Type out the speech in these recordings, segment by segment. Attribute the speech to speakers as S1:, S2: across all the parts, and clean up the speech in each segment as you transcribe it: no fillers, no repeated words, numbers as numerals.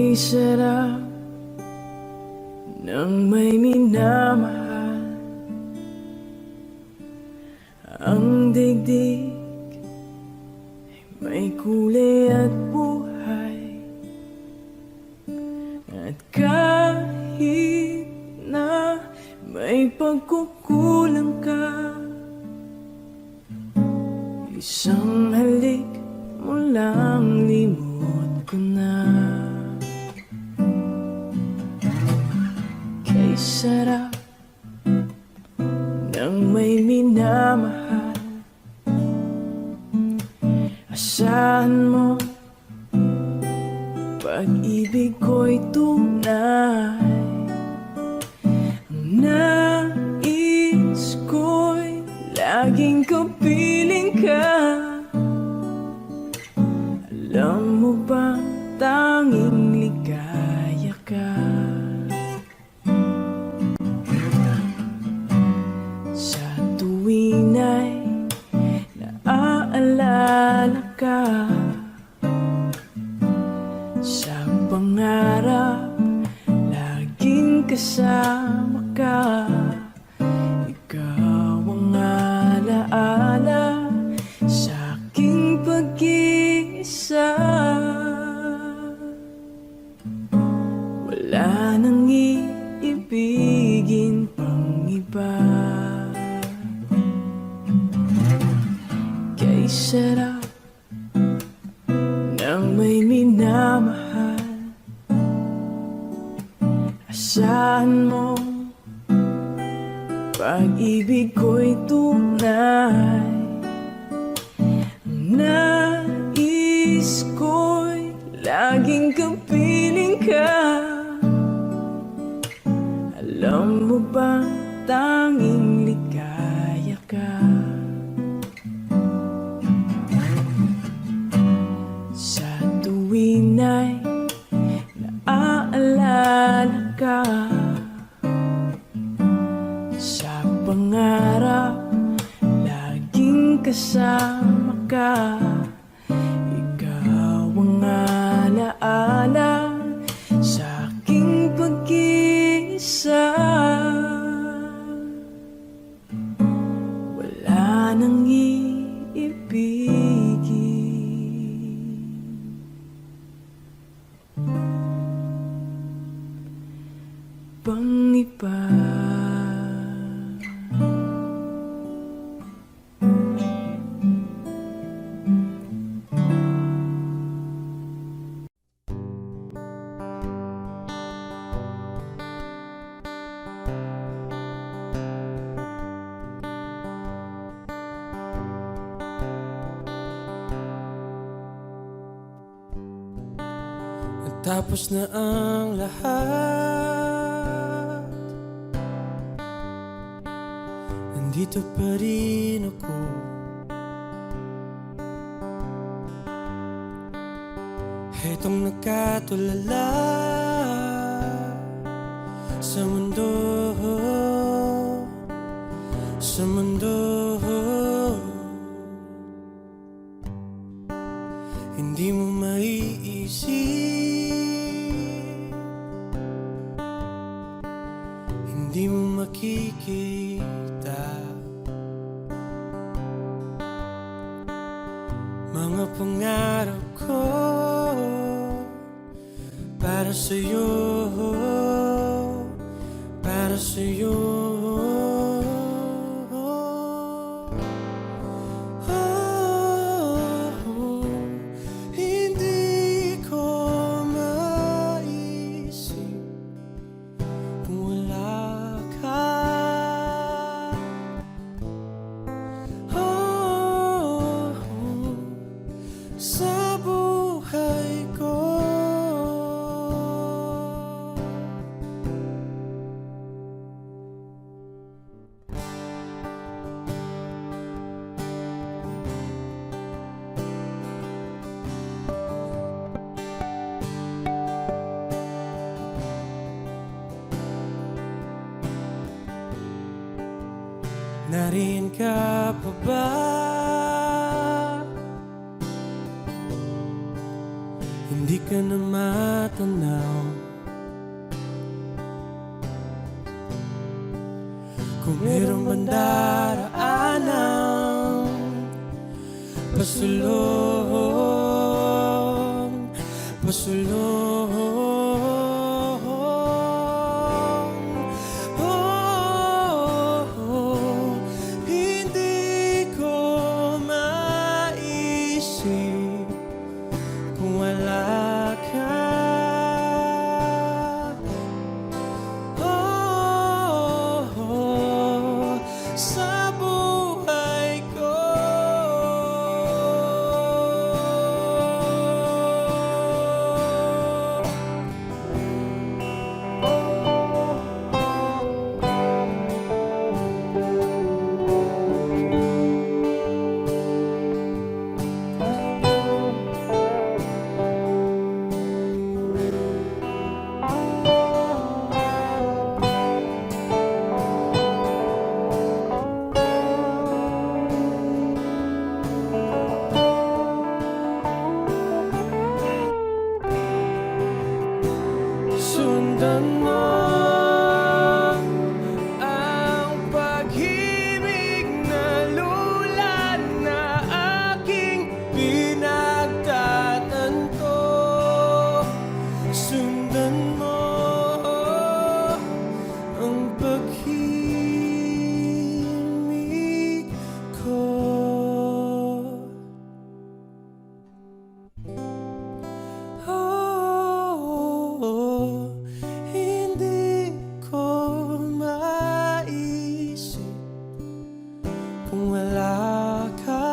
S1: Kay sarap ng may minamahal. Ang digdig ay may kulay at buhay. At kahit na may pagkukulang ka, isang halik mo lang limot ko na. Kay sarap ng may minamahal. Asahan mo pag-ibig ko'y tunay. Ang nais ko'y laging kapiling ka. Alam mo bang tanging ligaya ka sa tuwing ay naaalala ka. Sa pangarap laging kasama ka. Ikaw ang alaala sa aking pag-iisa. Wala nang iibigin pang iba. Kay sarap ng may minamahal. Asahan mo pag-ibig ko'y tunay. Ang nais ko'y laging kapiling ka. Alam mo ba tanging ligaya ka sa tuwing ay naaalala ka. Sa pangarap laging kasama ka. Ikaw ang alaala sa aking pag-iisa. Wala nang iibigin pang iba. Tapos na ang lahat, nandito pa rin ako. Hetong nakatulala sa mundo, sa mundo. Hindi mo maiisip, hindi mo makikita mga pangarap ko para sa'yo, para sa'yo. Hindi ko maisip kung wala ka. Sa buhay ko. Nariyan ka pa ba? Hindi ka na matanaw. Kung mayroong bandaraanan, pasulong, pasulong. Hindi ko maisip kung wala ka. Sa buhay ko. Sundan mo ang pag-ibig na lulan na aking pinagtatanto. Sundan mo ang pag-ibig ko. Hindi ko maisip kung wala ka.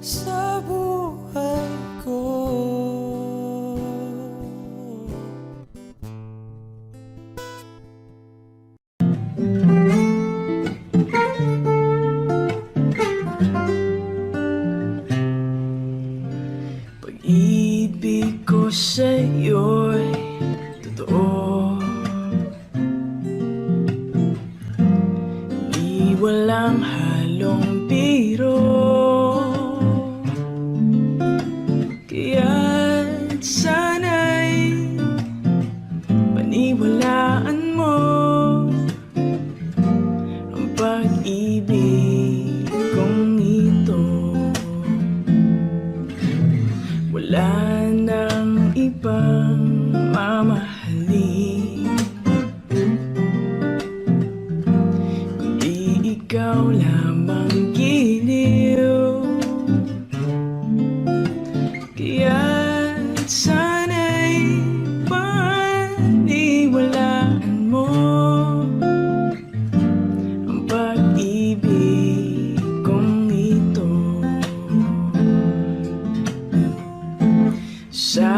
S1: Sa buhay ko.
S2: Pag-ibig ko sa'yo'y totoo, di walang halong biro. Kaya't sana'y paniwalaan mo ang pag-ibig kong ito. Wala nang ibang mamahalin kundi ikaw lamang giliw. Kaya't sana'y paniwalaan mo ang pag-ibig kong ito. Sa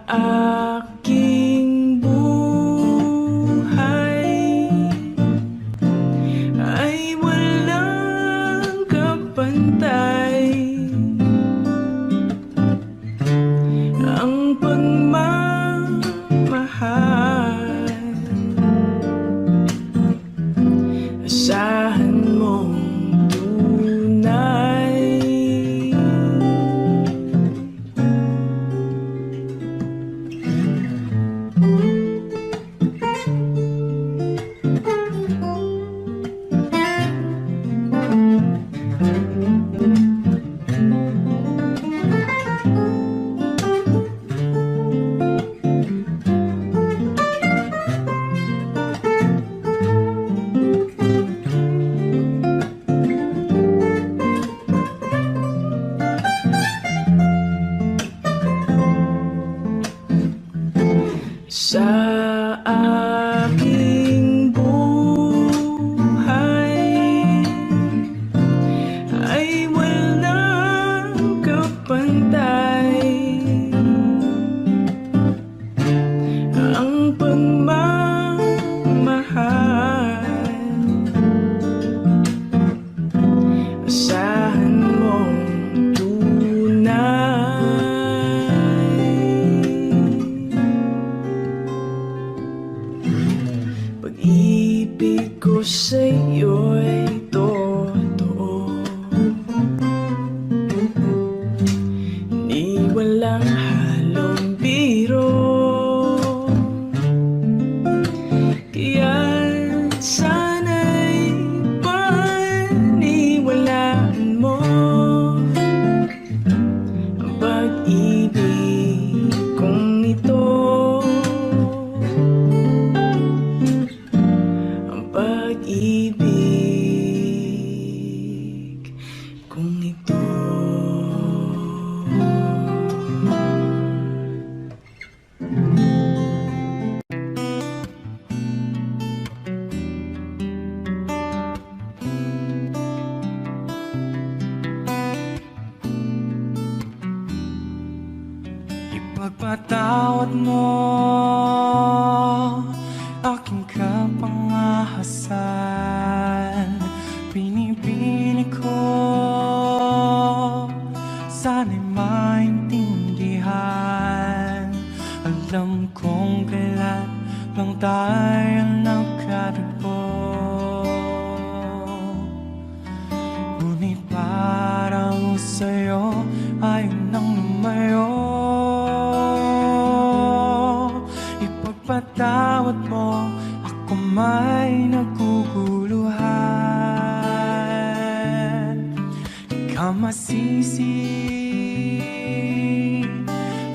S2: aking buhay ay walang kapantay ang pagmamahal. Asahan mong tunay. Sa aking buhay ay walang kapantay ang pagmamahal. Asahan mong tunay. Pag-ibig ko sa'yo'y totoo, kong ito.
S1: Ipagpatawad mo aking kapangahasan. Pinipili ko sana'y maintindihan. Alam kong kailan lang tayo nagkatagpo, ngunit parang sa'yo ayaw nang lumayo. Ipagpatawad mo, ako may naguguluhan. Di ka masisi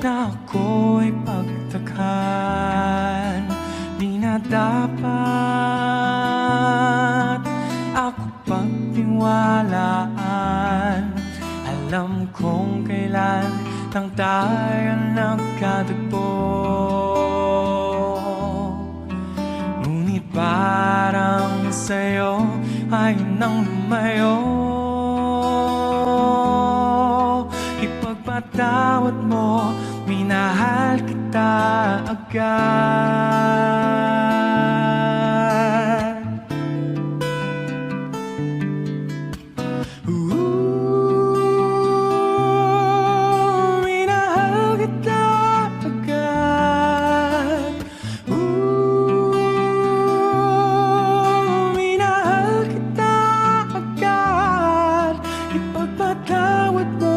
S1: na ako'y pagtakhan. Di na dapat ako pagtiwalaan. Alam kong kailan lang tayo nagkatagpo, ngunit parang sa'yo ayaw nang lumayo. Ipagpatawad mo, minahal kita agad. Minahal kita agad. Minahal kita agad. Ipagpatawad mo.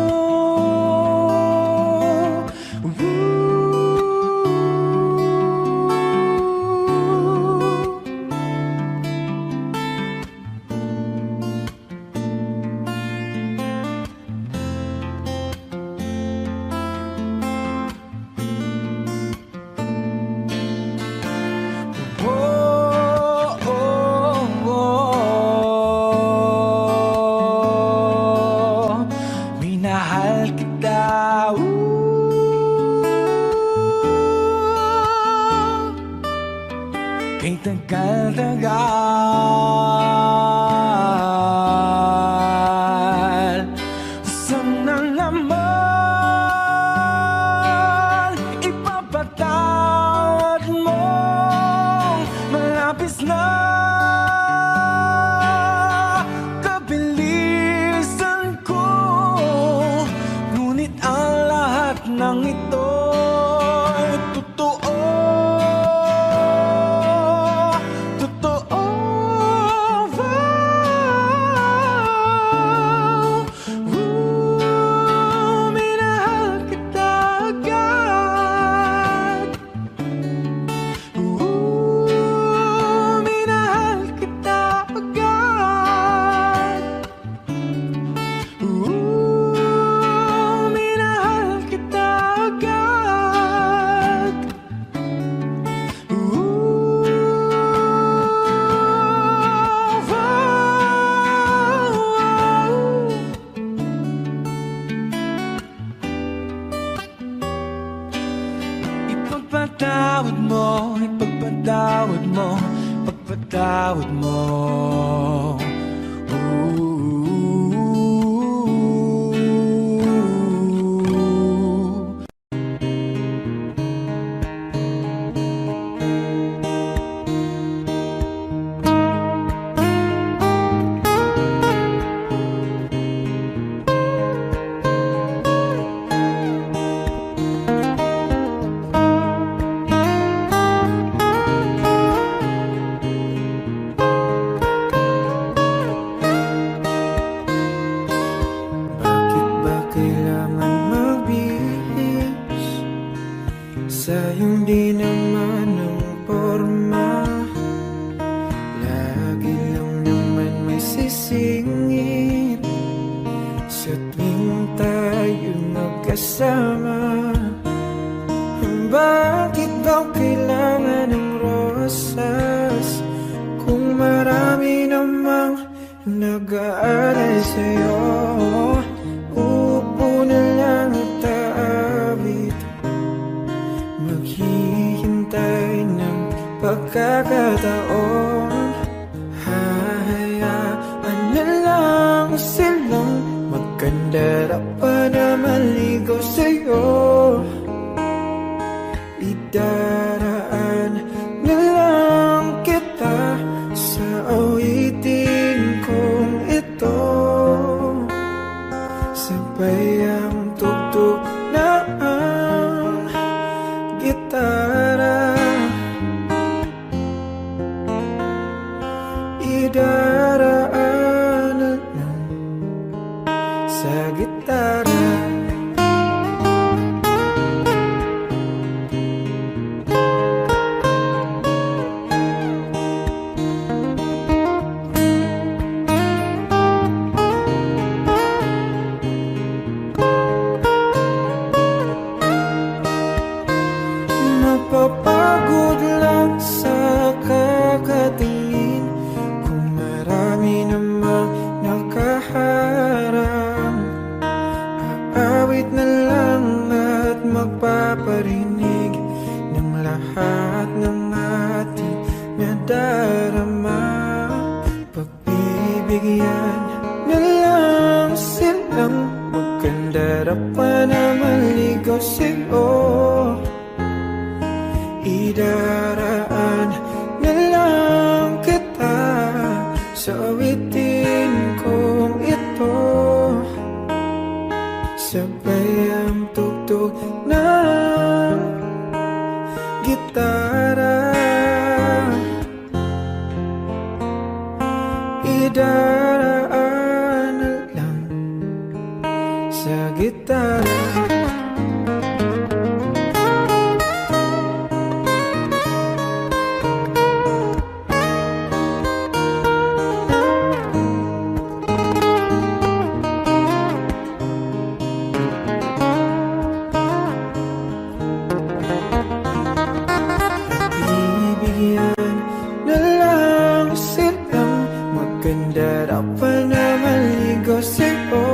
S1: Minahal kita, kay tagal-tagal. Sana naman ipapatawad mo, malapis na kabilisan ko. Ngunit ang lahat ng ito ay totoo. Totoo. Minahal kita agad. Minahal kita agad. Minahal kita agad. Ipagpatawad mo, ipagpatawad mo, pagpatawad mo. Bakit ba kailangan magbihis sa hindi naman ng porma? Lagi lang naman may sisingit sa tuwing tayo magkasama. Bakit ba kailangan ng rosas kung marami namang nag-aaral sa'yo? pagkakataon. Hahayaan na lang silang magkandara pa na maligaw sa'yo. Idaraan na lang kita sa awitin kong ito. Sabay ang tugtog ng gitara. Idaraan na lang sa gitara. Mapapagod lang sa kakatingin kung marami namang nakaharang. Aawit na lang at magpaparinig ng lahat ng ating nadarama. Pagbibigyan na lang silang magkandara pa na maligaw sa'yo. Idaraan na lang kita sa awitin kong ito. Sabay ang tugtog ng gitara. Idaraan na lang sa gitara. Bibigyan na lang silang magkandara pa na maligaw sa'yo.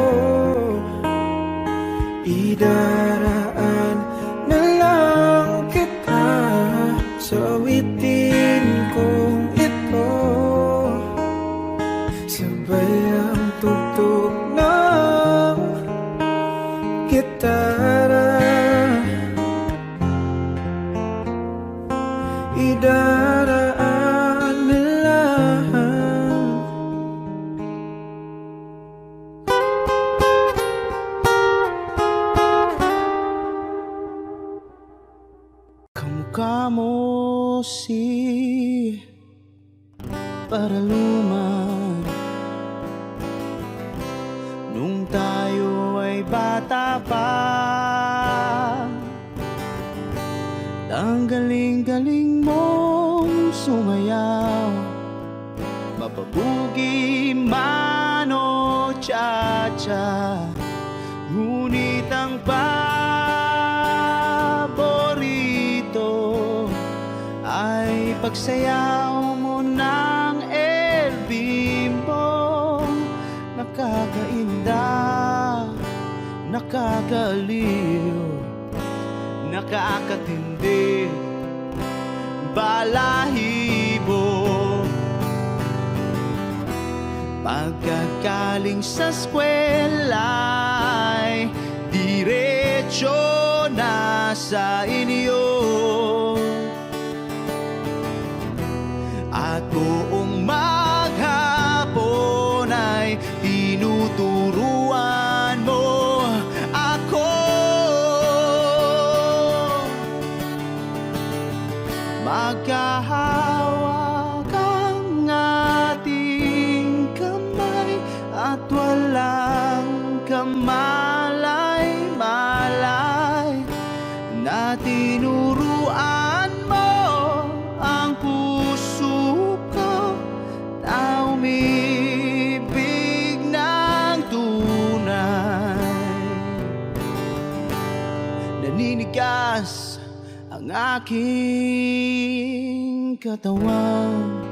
S1: Idaraan na lang kita sa awitin kong ito. Sabay ang tugtog ng gitara. Idaraan na lang. Kamukha mo si Paraluman nung tayo ay bata pa. Ang galing-galing mong sumayaw, mapabugi man o cha-cha. Ngunit ang paborito ay pagsayaw mo ng El Bimbo. Nakakainda, nakakaliw, nakakatindi, balahibo. Pagkagaling sa eskwela'y diretso na sa inyo. At buong maghapon ay tinuturuan mo ako. Magkahawak ang ating kamay at walang kamalay-malay na tinuruan mo ang puso ko na umibig ng tunay. Naninigas ang aking katawan,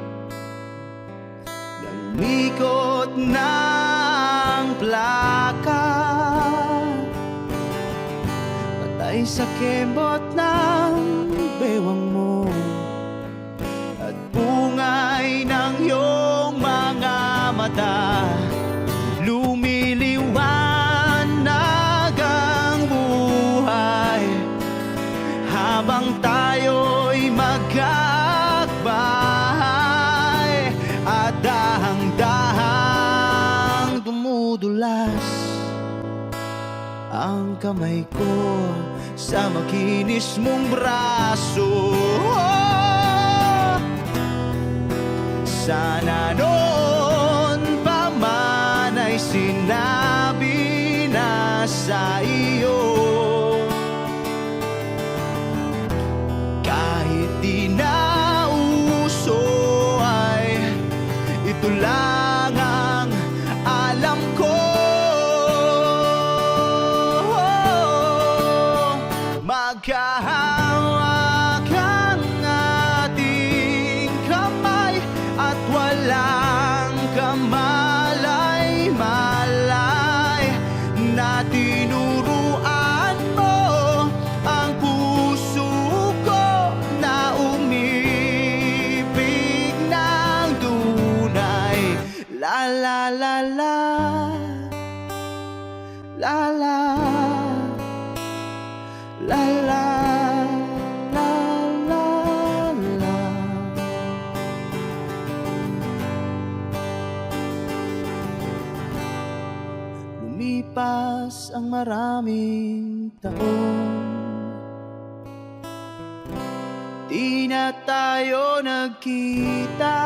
S1: nangikot ng plaka, patay sa kembot ng bewang mo at mata, lumiliwanag ang buhay habang tayo'y magkakbahay at dahang-dahang dumudulas ang kamay ko sa makinis mong braso. Sana noon pa man ay sinabi na sa iyo, kahit di na uso ay ito lang ang alam ko. Magkahawak ang ating kamay at walang kamalay-malay na tinuruan mo ang puso ko na umibig ng tunay. La la la la, la la, la la, la la, la. Lumipas ang maraming taon, di na tayo nagkita.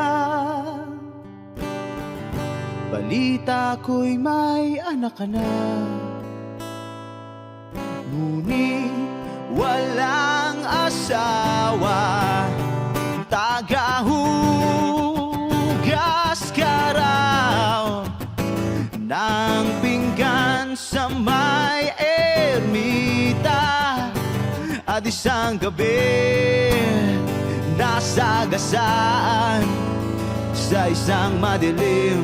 S1: Balita ko'y may anak ka na, ngunit walang asawa. Tagahugas ka raw ng pinggan sa may ermita, at isang gabi nasagasaan sa isang madilim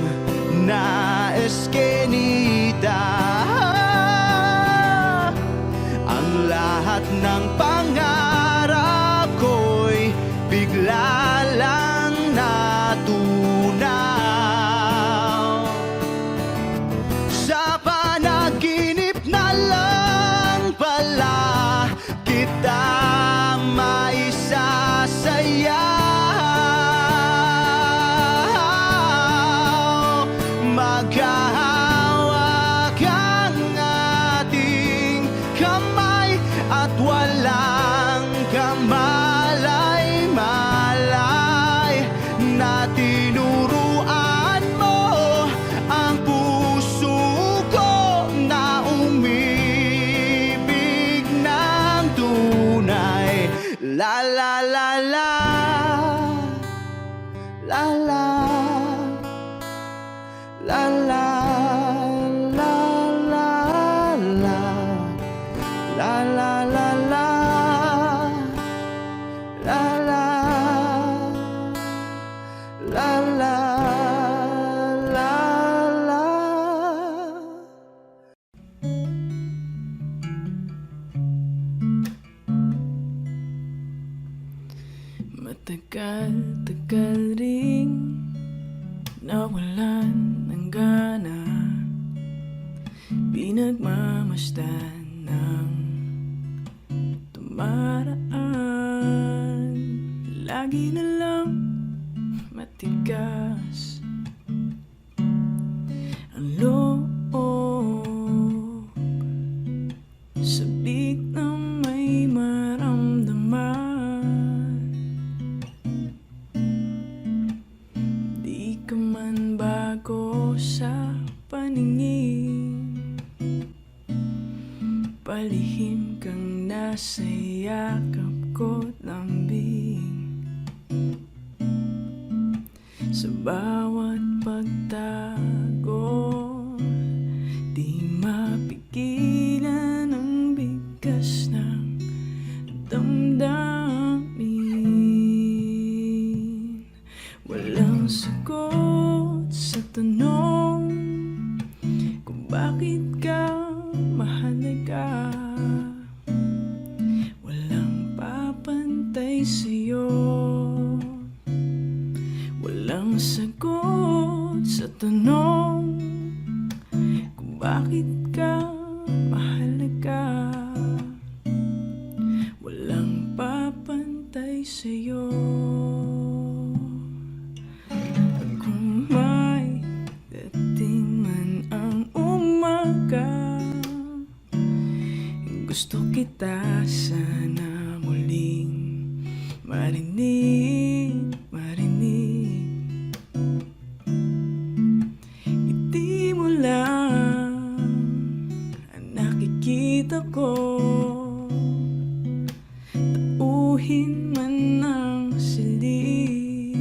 S1: na eskenita. Ang lahat ng pangarap ko'y bigla lang natunaw. Sa panaginip na lang pala kita maisasayaw. Magkahawak ang ating kamay at walang kamalay-malay na tinuruan mo ang puso ko na umibig ng tunay. La la la la, la la, la la, la la, la. La la la la, la la, la la, la la.
S2: Matagal-tagal ring nawalan ng gana, pinagmamasdan ng tumaraan. Lagi na lang matigas ang loob, sabik na may maramdaman. Di ka man bago sa paningin, palihim kang nasa yakap ko't lambing. Sa bawat pagtago, di mapigilan ang bigkas ng damdamin. Walang sagot sa tanong kung bakit ka mahalaga. Walang papantay sa'yo, walang sagot sa tanong kung bakit ka mahalaga. Walang papantay sa'yo. At kung may dating man ang umaga, gusto kita sana muling marinig. Ngiti mo lang ang nakikita ko, tauhin man ang silid.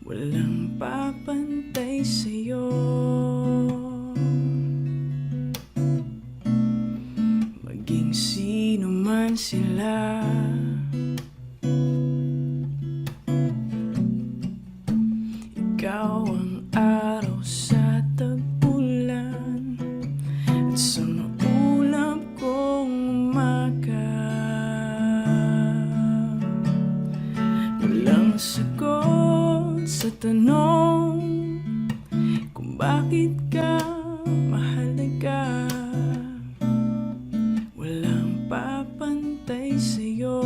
S2: Walang papantay sa'yo. Maging sino man sila, ikaw ang araw sa tag-ulan at sa maulap kong umaga. Walang sagot sa tanong kung bakit ka mahalaga. Walang papantay sa'yo.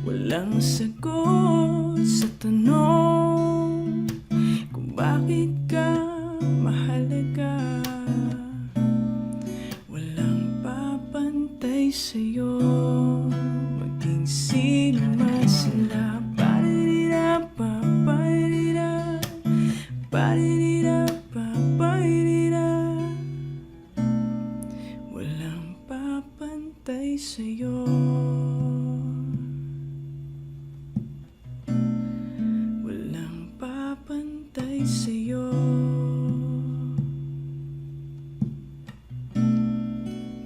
S2: Walang sagot sa tanong kung bakit ka mahalaga. Walang papantay sa'yo. Maging sino man sila. Ba-di-di-da, ba-ba-di-da, ba-di-di-da, ba-ba-di-da. Walang papantay sa'yo. Walang papantay sa'yo.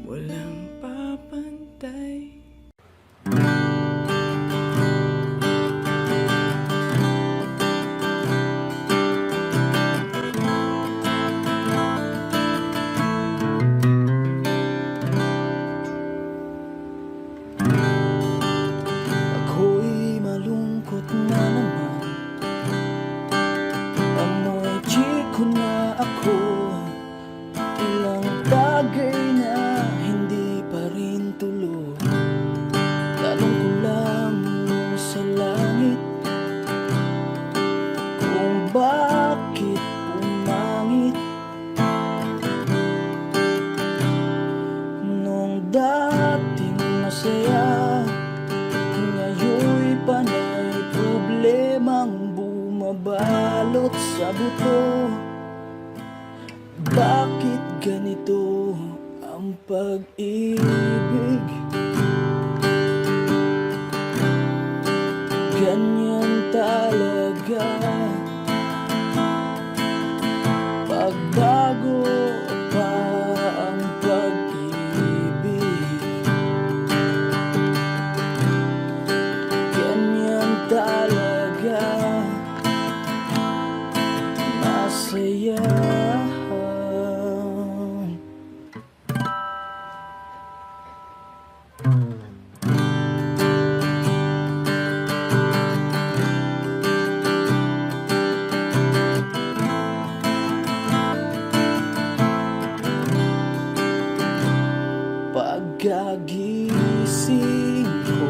S2: Walang papantay.
S1: Ako'y malungkot na naman. Amoy chiko na ako. Ilang bagay na hindi pa rin tuloy. Tanong ko lang sa langit kung bakit pumangit. Nung dating masaya, ngayon'y panay problemang bumabalot sa buto. Bakit ganito ang pag-ibig? Ganyan talaga. Pagbago pa ang pag-ibig. Ganyan talaga. Masaya. Pagkagising ko,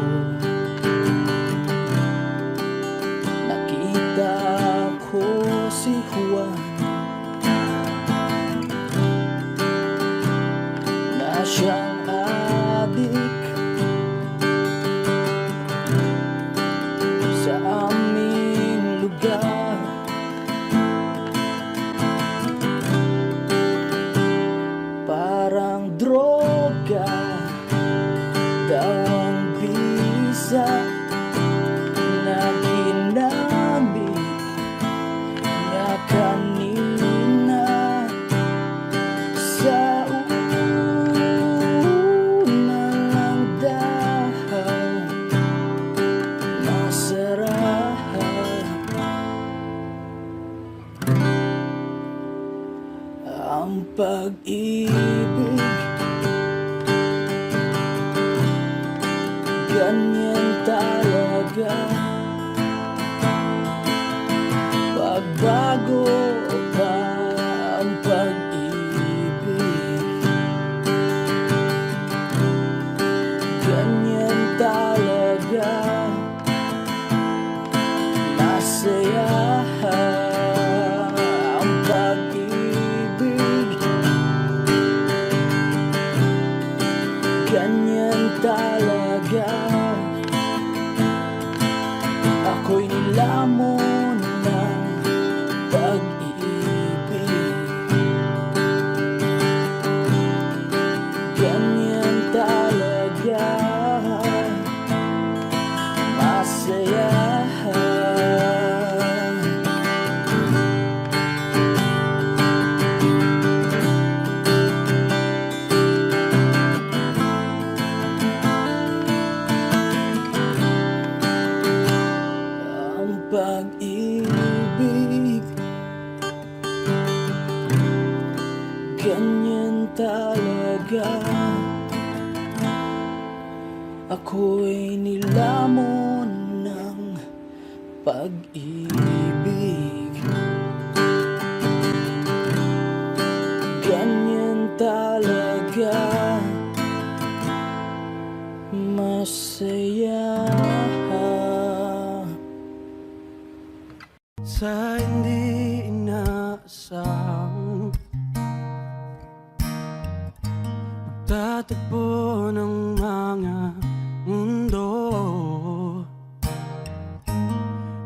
S1: nakita ko si Juan na siyang adik sa aming lugar. Parang droga daw ang bisa na ginamit niya kanina. Sa una lang daw masarap ang pag-ibig. Ganyan talaga. Ganyan talaga. Ako'y nilamon ng pag-ibig. Ganyan talaga. Masaya sa hindi inaasahang pagtatagpo ng mga mundo.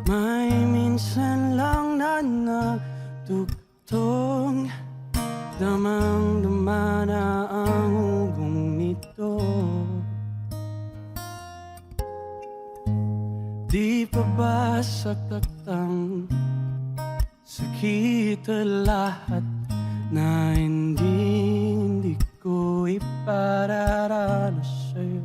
S1: May minsan lang na nagtugtong, damang-dama na ang hugong nito. Di pa ba sakatang sakit lahat na hindi ko ipararanas sa'yo?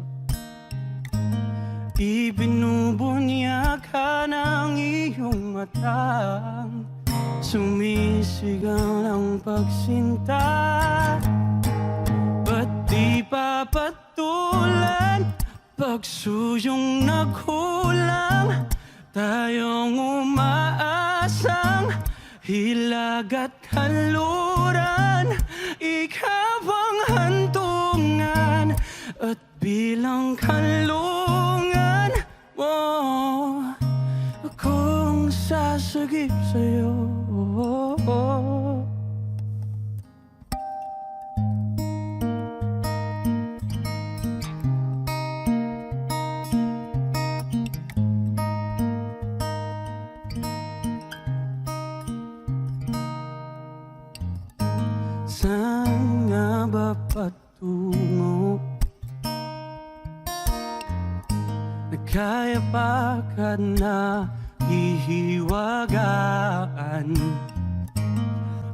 S1: Ibinubunyag ka ng iyong matang, sumisigaw ng pagsinta. Ba't di papatulan pagsuyong naghulang? Tayong umaasang hilag at kanluran, ikaw ang hantungan at bilang kanlungan mo, akong sasagip sa'yo. Saan nga ba patungo? Nagkaya pa ka na hihiwagaan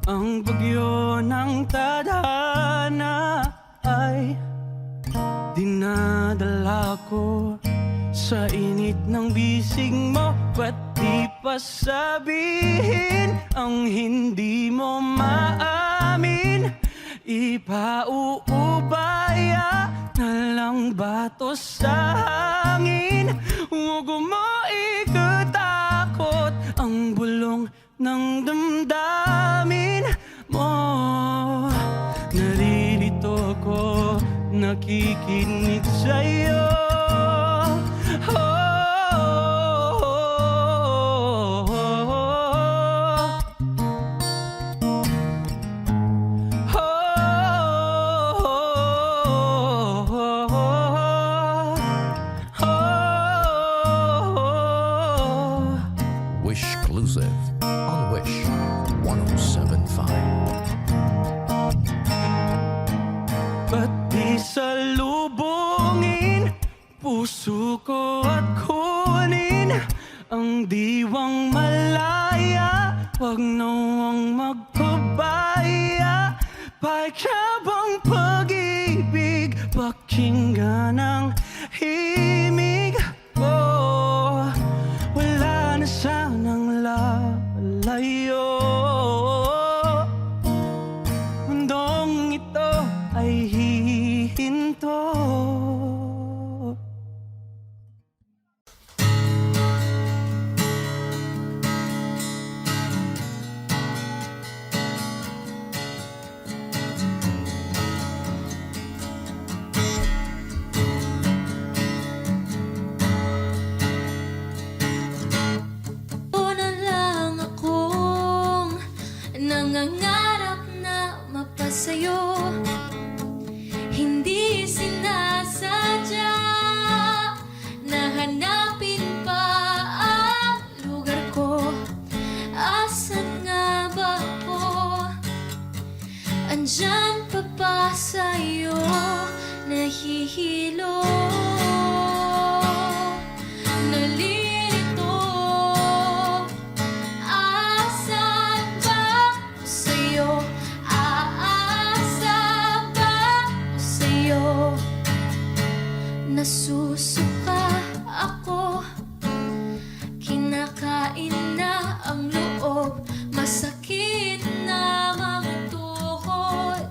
S1: ang bagyo ng tadhana ay dinadala ko sa init ng bisig mo. Ba't di pa sabihin ang hindi mo maamin? Ipauubaya na lang bato sa hangin. Huwag mo ikatakot ang bulong ng damdamin mo. Naririto ko, nakikinig sa'yo.
S3: Exclusive on Wish 107.5.
S1: Ba't di salubungin puso ko at kunin ang diwang malaya? Wag nawang magpabaya, paikabang pag-ibig, pakinggan ang himig ko. Wala na sanang lalayo, mundong ito ay hihinto.
S4: Nangangarap na mapasayo, hindi sinasadya na hanapin pa ang lugar ko. Asan nga ba ako? Andyan pa ba sa'yo nahihilo? Nalilito, asan ba ako sa'yo? Aasa ba ako sa'yo? Nasusuka ako, kinakain na ang loob, masakit na mga tuhod.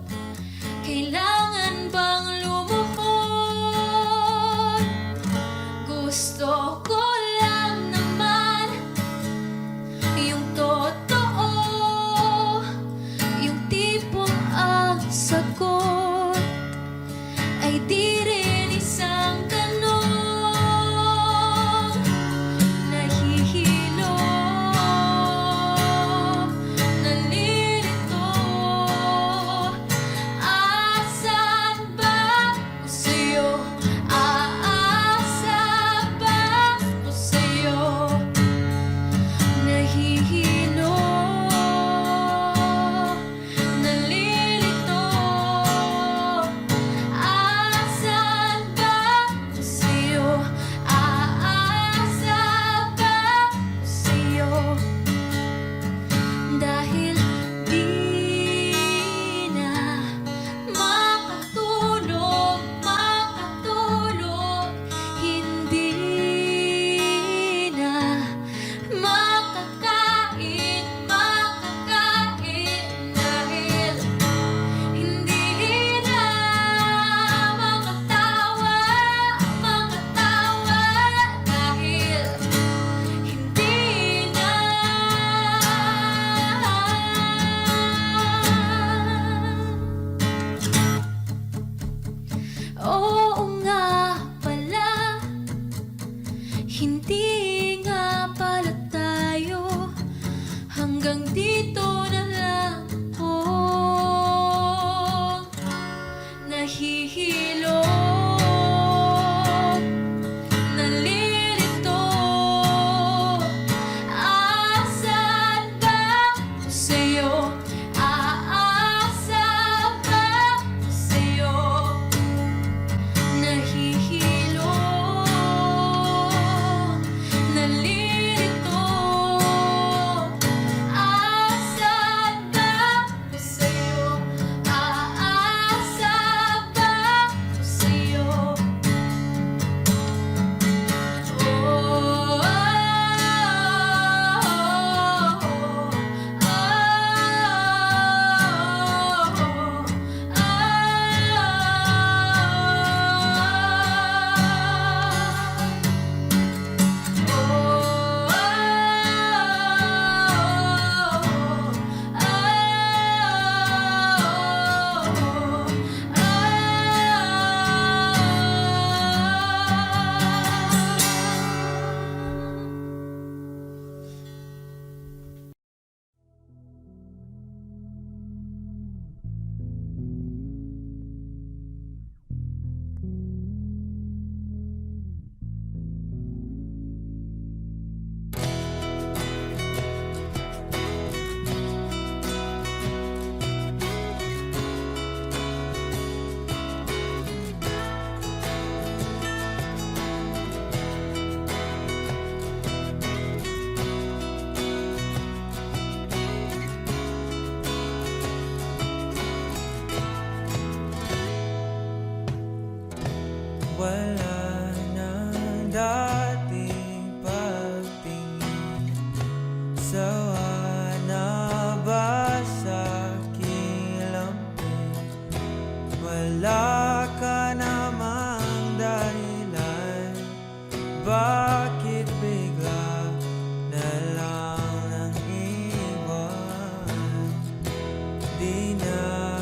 S1: di na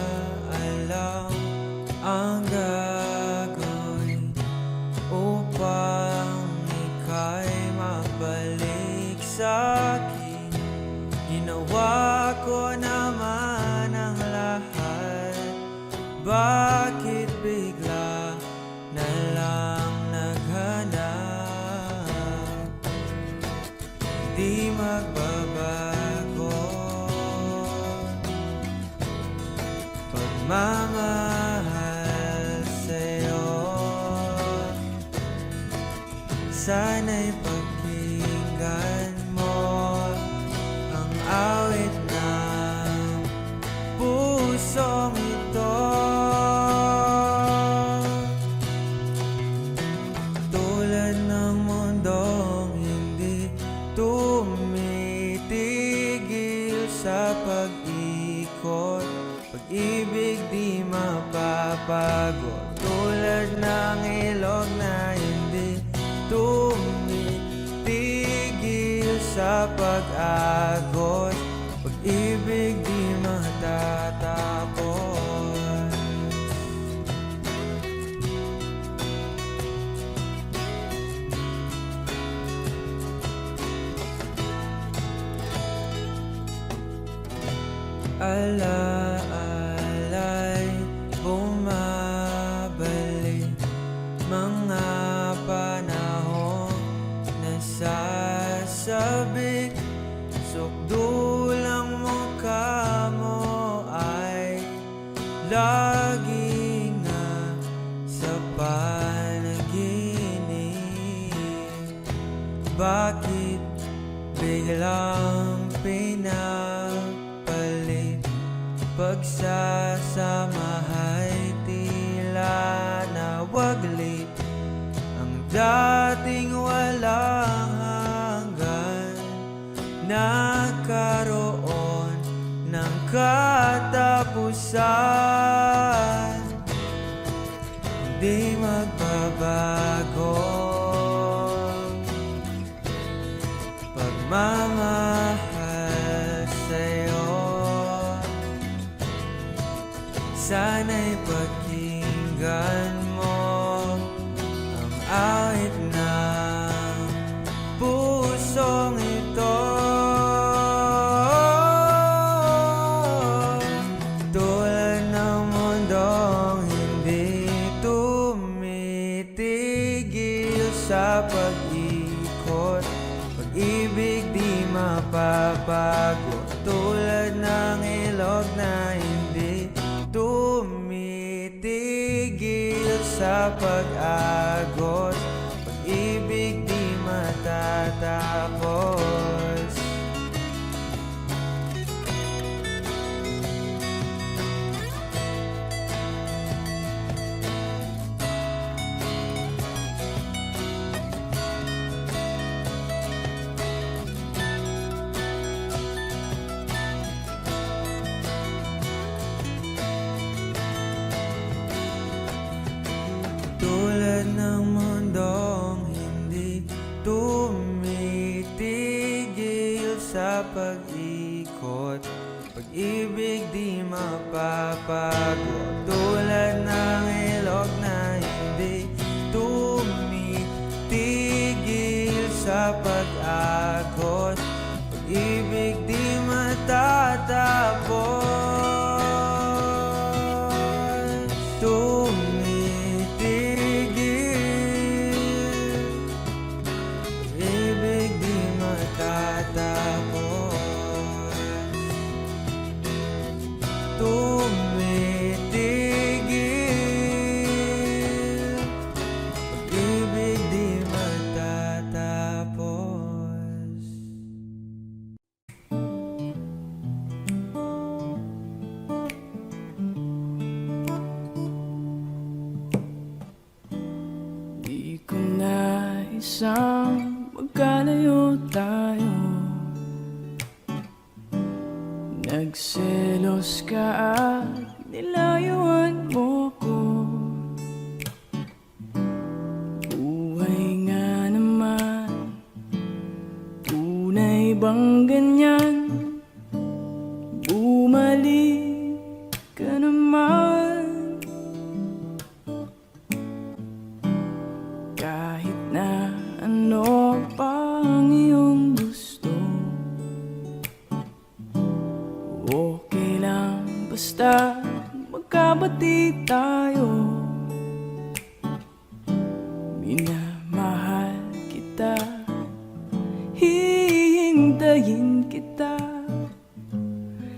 S1: alam ang gagawin upang ika'y magbalik sa'kin. Ginawa ko naman ang lahat, bakit bigla na lang naghanap? Di magbabago pagmamahal sa'yo. Sana'y pakinggan mo ang awit ng pusong ito. Tulad ng mundong hindi tumitigil sa pag-ikot, pag-ibig di mapapago. Tulad ng ilog na hindi tumitigil sa pag-agos, pag-ibig di matatapos. Alaalay bumabalik, mga panahong nasasabik, sukdulang mukha mo ay lagi nga sa panaginip. Bakit biglang pinapalit? Pagsasamahay tila nawaglit, ang dating walang hanggan nagkaroon ng katapusan. Di magbabago pagmamahal sa'yo. Sana'y pakinggan mo ang awit ng pusong ito. Tulad ng mundong hindi tumitigil sa pag-ikot, pag-ibig di mapapago. Tulad ng ilog na hindi tumitigil sa pag-agos, pag-ibig di matatapos. Tulad ng mundong hindi tumitigil sa pag-ikot, pag-ibig di mapapago. Tulad ng ilog na hindi tumitigil sa pag-agos, pag-ibig di matatapos. Tumitigil, pag-ibig di matatapos.
S2: Di ko na isang magkalayo tayo. Nagselos ka at nilayuan mo ko. Buhay nga naman, tunay bang ganyan? Bumalik basta magkabati tayo. Minamahal kita, hihintayin kita.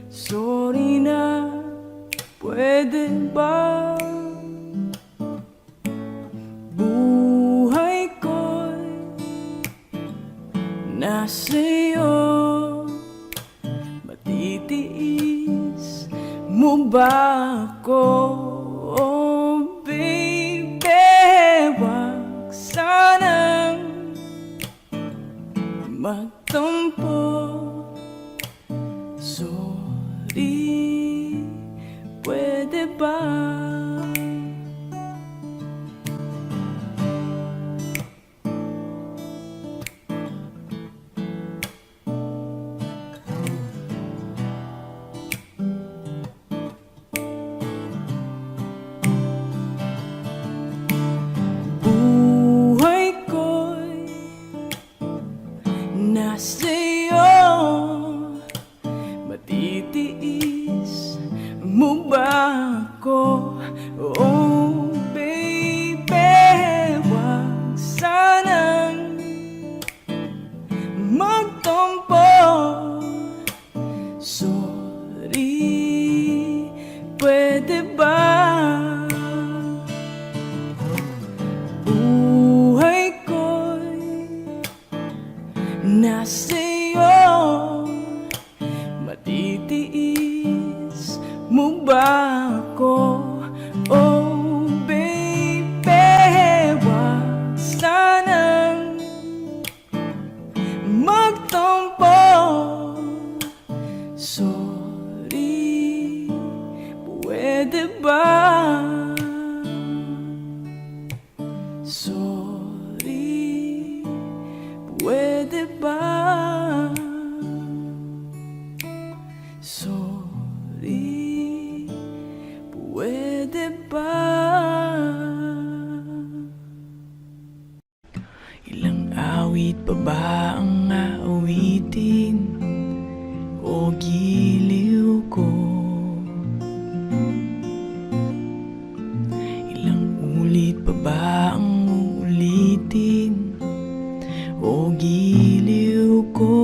S2: Sorry na, pwede ba? Buhay ko'y nasa'yo. Matitiis mo ba ako? Oh baby, wag sanang magtampo. Sorry, pwede ba? Buhay ko'y nasa'yo. Matitiis mo ba ako? Oh baby, wag sanang magtampo. Sorry, pwede ba? Buhay ko'y nasa'yo. Matitiis mo ba ako? Oh baby, wag sanang magtampo. Sorry, pwede ba? Sorry, pwede ba? Sorry, pwede ba? Ilang awit pa ba ang aawitin o giliw ko? Ilang ulit pa ba ang uulitin o giliw ko?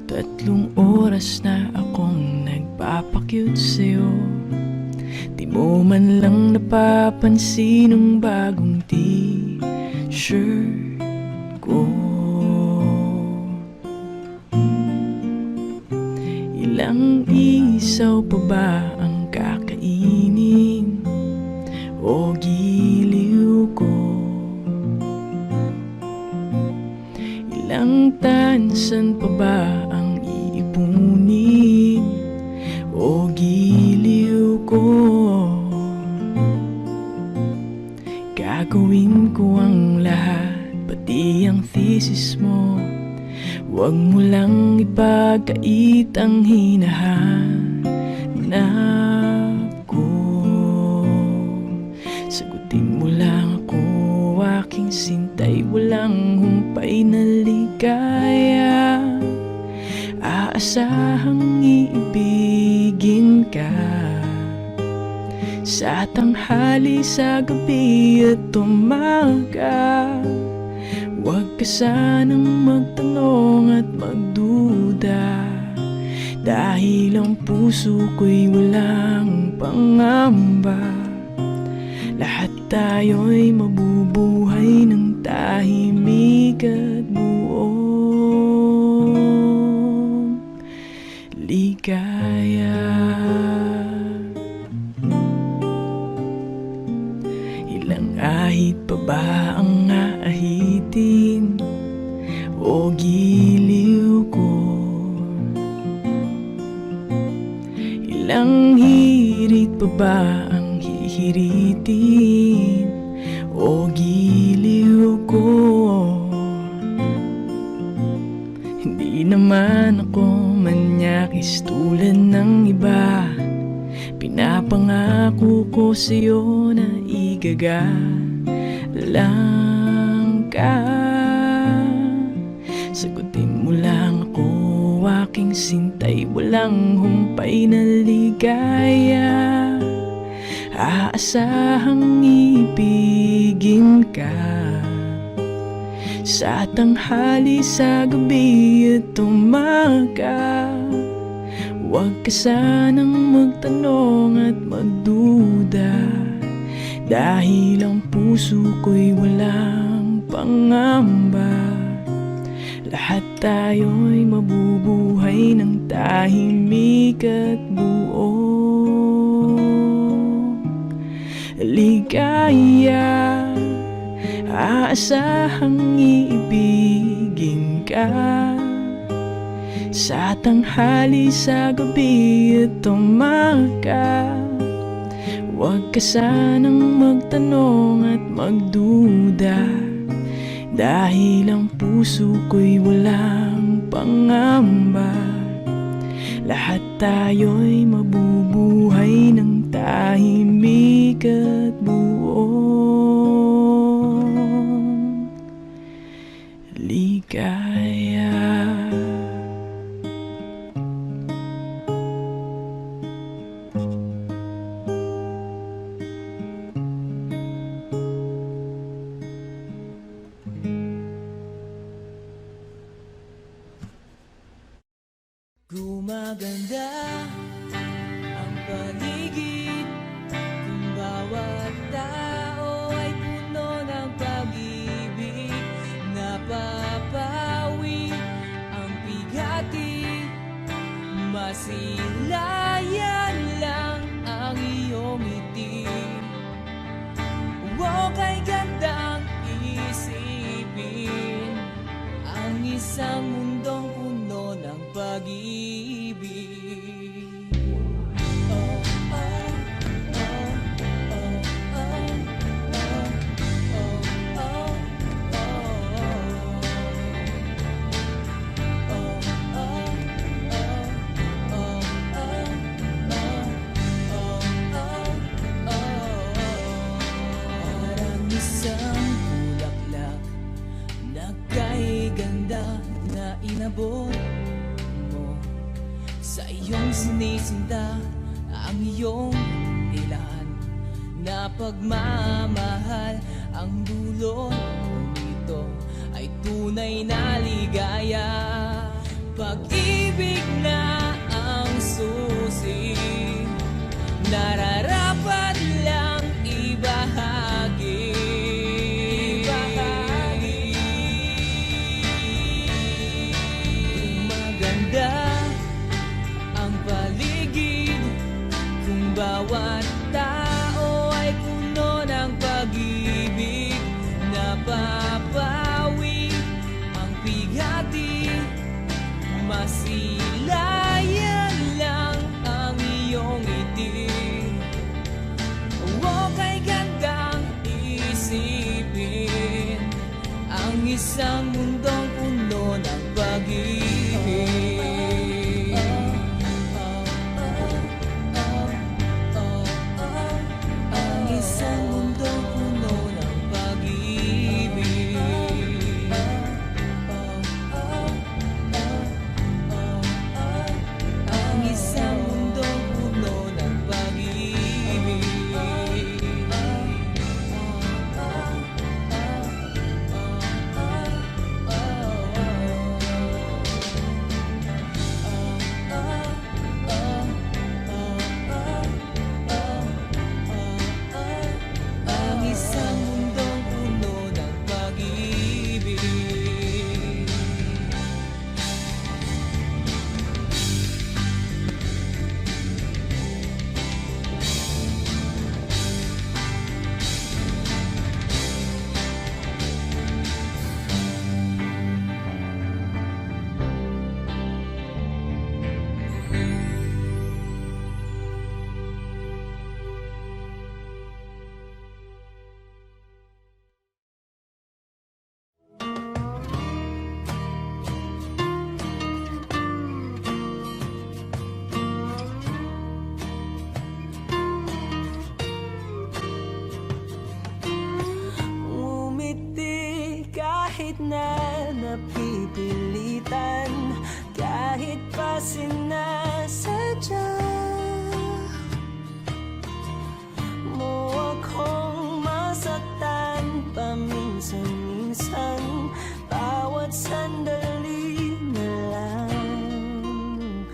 S2: 3 oras na akong nagpapakyut sa'yo. Di mo man lang napapansin ang bagong t-shirt ko. Ilang isaw pa ba ang kakainin o giliw ko? Ilang tansan pa ba ang iipunin o giliw ko? Gagawin ko ang lahat, pati ang thesis mo. Huwag mo lang ipagkait ang hinahanap ko. Sagutin mo lang ako, aking sintay, walang humpay na ligaya. Aasahang iibigin ka sa tanghali, sa gabi at umaga. Huwag ka sanang magtanong at magduda, dahil ang puso ko'y walang pangamba. Lahat tayo'y mabubuhay ng tahimik at buong ligaya. Ilang ahit pa ba ang aahitin o giliw ko? Ilang hirit pa ba ang hihiritin o giliw ko? Hindi naman ako manyakis tulad ng iba. Pinapangako ko sa'yo na igagalang ka. Sagutin mo lang ako, aking sintay, ay walang humpay na ligaya. Aasahang ibigin ka sa tanghali, sa gabi at umaga. Huwag ka sanang magtanong at magduda, dahil ang puso ko'y walang pangamba. Lahat tayo'y mabubuhay ng tahimik at buong ligaya. Aasahang iibigin ka sa tanghali, sa gabi at umaga. Huwag ka sanang magtanong at magduda, dahil ang puso ko'y walang pangamba. Lahat tayo'y mabubuhay ng tahimik at buong ligaya.
S1: Gumaganda ang paligid kung bawat tao ay puno ng pag-ibig. Napapawi ang bigati, masilayan lang ang iyong ngiti. Huwag kay gandang isipin ang isang mundong puno ng pag-ibig. Parang isang bulaklak na kay ganda na inabot mo, sa iyong sinisinta ang iyong ilan na pagmamahal. Ang dulo nito ay tunay na ligaya. Pag-ibig na ang susi, nararapat lang ibahagi. Maganda ang paligid kung bawat tao ay puno ng pag-ibig. Napapawi ang bigati, masilayan lang ang iyong ngiti. Huwag kay gandang isipin ang isang mundong puno ng pag-ibig. Ang isang mundong puno ng pag-ibig. Ang isang mundong puno ng pag-ibig. Ang isang mundong puno ng pag-ibig. Ngumiti kahit na napipilitan, kahit pa pa sinasadya mo akong masaktan paminsan-minsan, bawat sandali na lang.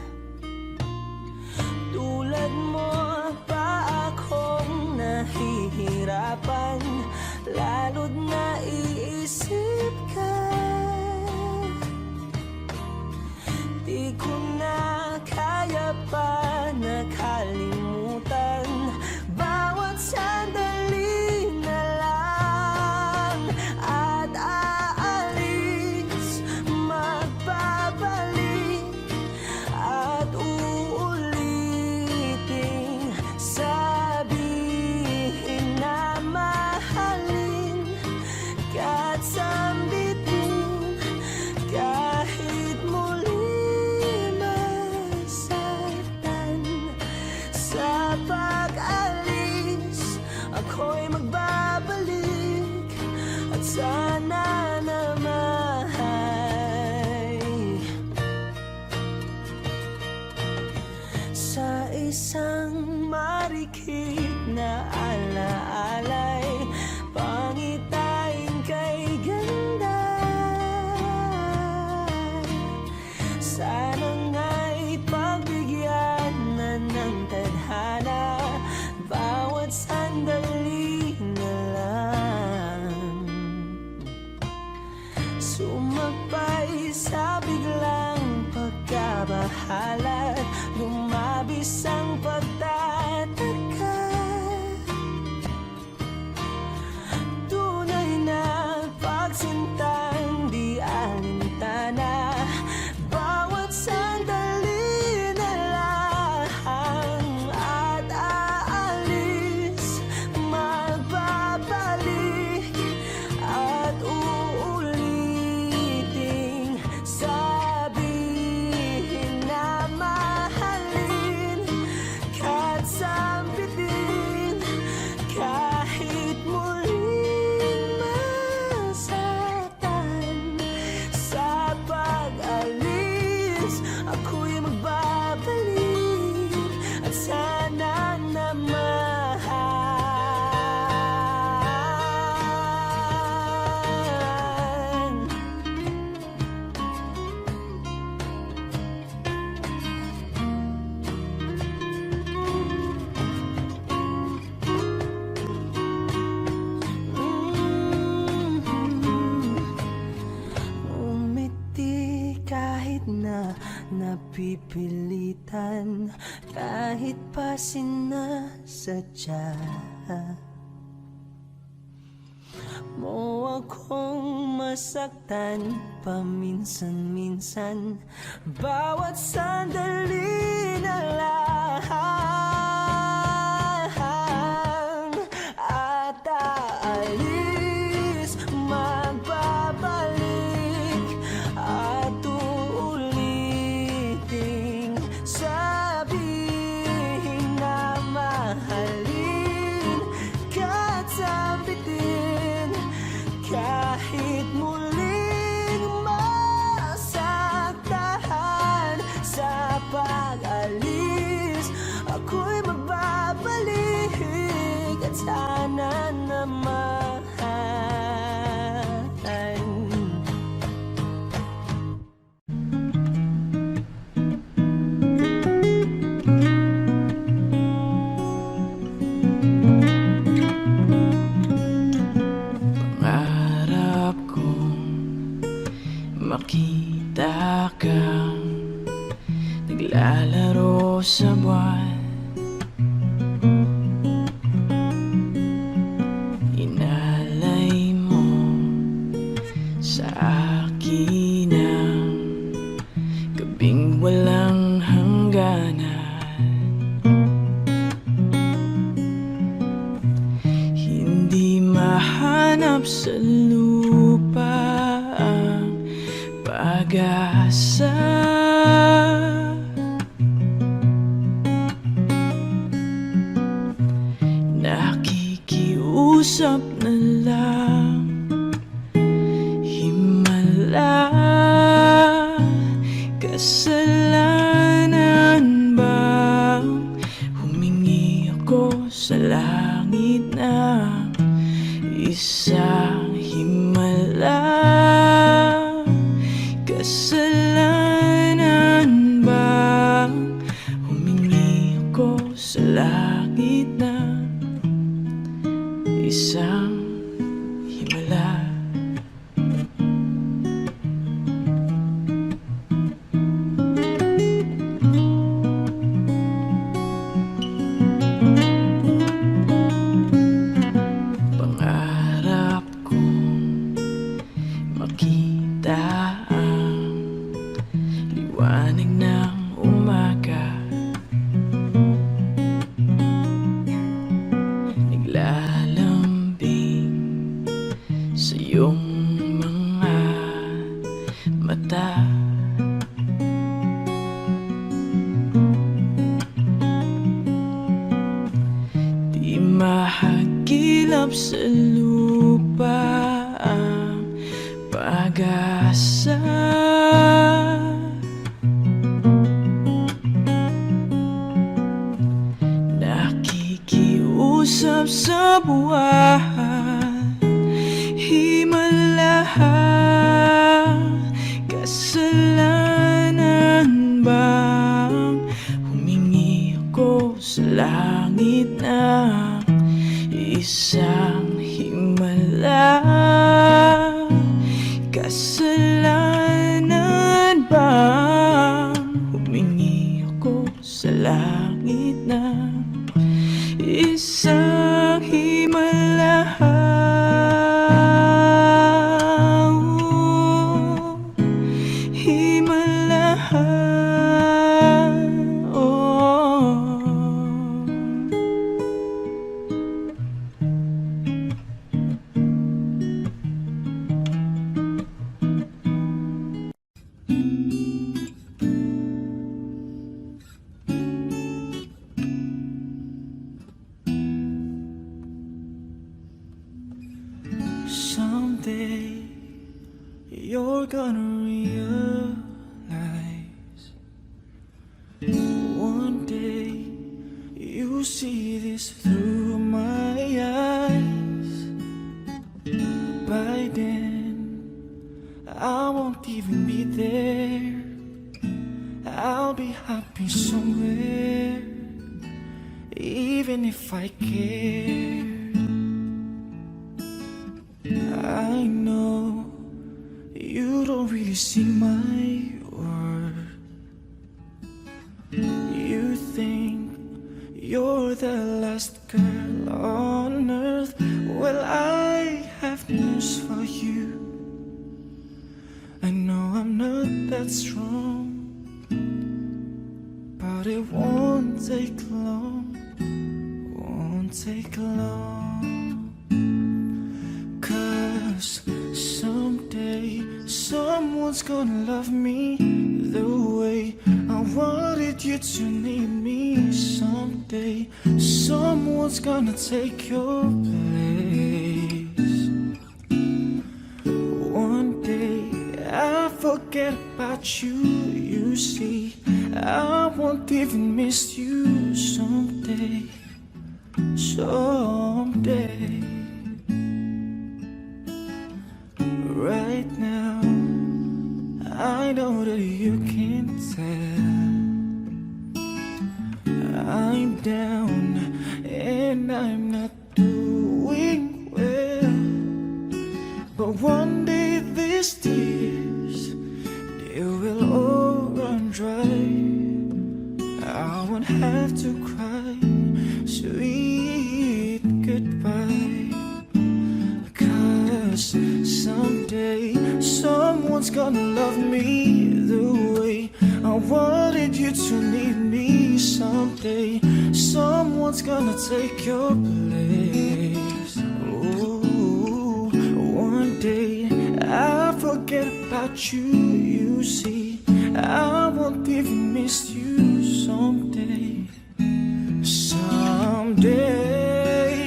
S1: Tulad mo pa akong nahihirapan, lalo't naiisip ka. Di ko na kaya pa nakalimutan, bawat sandali na lang. At aalis, magbabalik, at uulitin, sabihin na mahalin ka't sambitin, kahit muli masaktan. Sa pag-alis, ako'y magbabalik, at sana naman sa isang marikit na alaalay, pangitain kay ganda. Sana nga'y pagbigyan na ng tadhana, bawat sandali na lang. Sumakbay sa biglang pagkabahala, lumabis ang pagtataka. Tunay na pagsintang di alintana, bawat sandali na lang. At aalis, magbabalik, at uulitin, sabihin na mahalin ka't sambitin, kahit muling masaktan. Sa pag-alis, ako'y magbabalik, at sana naman. Umiti kahit na napipilitan, kahit pa sinasadya mo akong masaktan paminsan-minsan, bawat sandali na lang. At aalis, magbabalik, at uulitin, sabihin na mahalin ka't sambitin, kahit muling masaktan. Sa pag-alis, ako'y magbabalik, at sana naman.
S2: Pangarap kong makita kang naglalaro sa buwan. Inalay mo sa akin ang gabing walang hangganan. Hindi mahanap sa lupa ang pag-asa. Nakikiusap na lang, himala, kasalanan. sa langit na isang himala. Kasalanan ba humingi ako sa langit na isang himala? Pangarap kong makita ang liwanag ng umaga, naglalambing sa iyong mga mata. Di mahagilap sa lupa ang pag-asa. Nakikiusap sa buwan, himala. Kasalanan bang humingi ako sa langit na isang himala? Kasalanan bang humingi ako sa langit na isang himala? Himala, oh.
S1: Someday you're gonna realize, one day you see this through my eyes. By then I won't even be there, I'll be happy somewhere, even if I care. I know you don't really see my worth. You think you're the last girl on earth. Well, I have news for you. I know I'm not that strong, but it won't take long, won't take long. 'Cause someday someone's gonna love me the way I wanted you to need me. Someday someone's gonna take your place. One day I forget about you, you see, I won't even miss you. Someday, someday. Right now, I know that you can't tell. I'm down and I'm not doing well. But one day these tears, they will all run dry. I won't have to cry, sweet goodbye. 'Cause someday someone's gonna love me the way I wanted you to need me. Someday someone's gonna take your place. Ooh, one day I forget about you, you see, I won't even miss you. Someday, someday,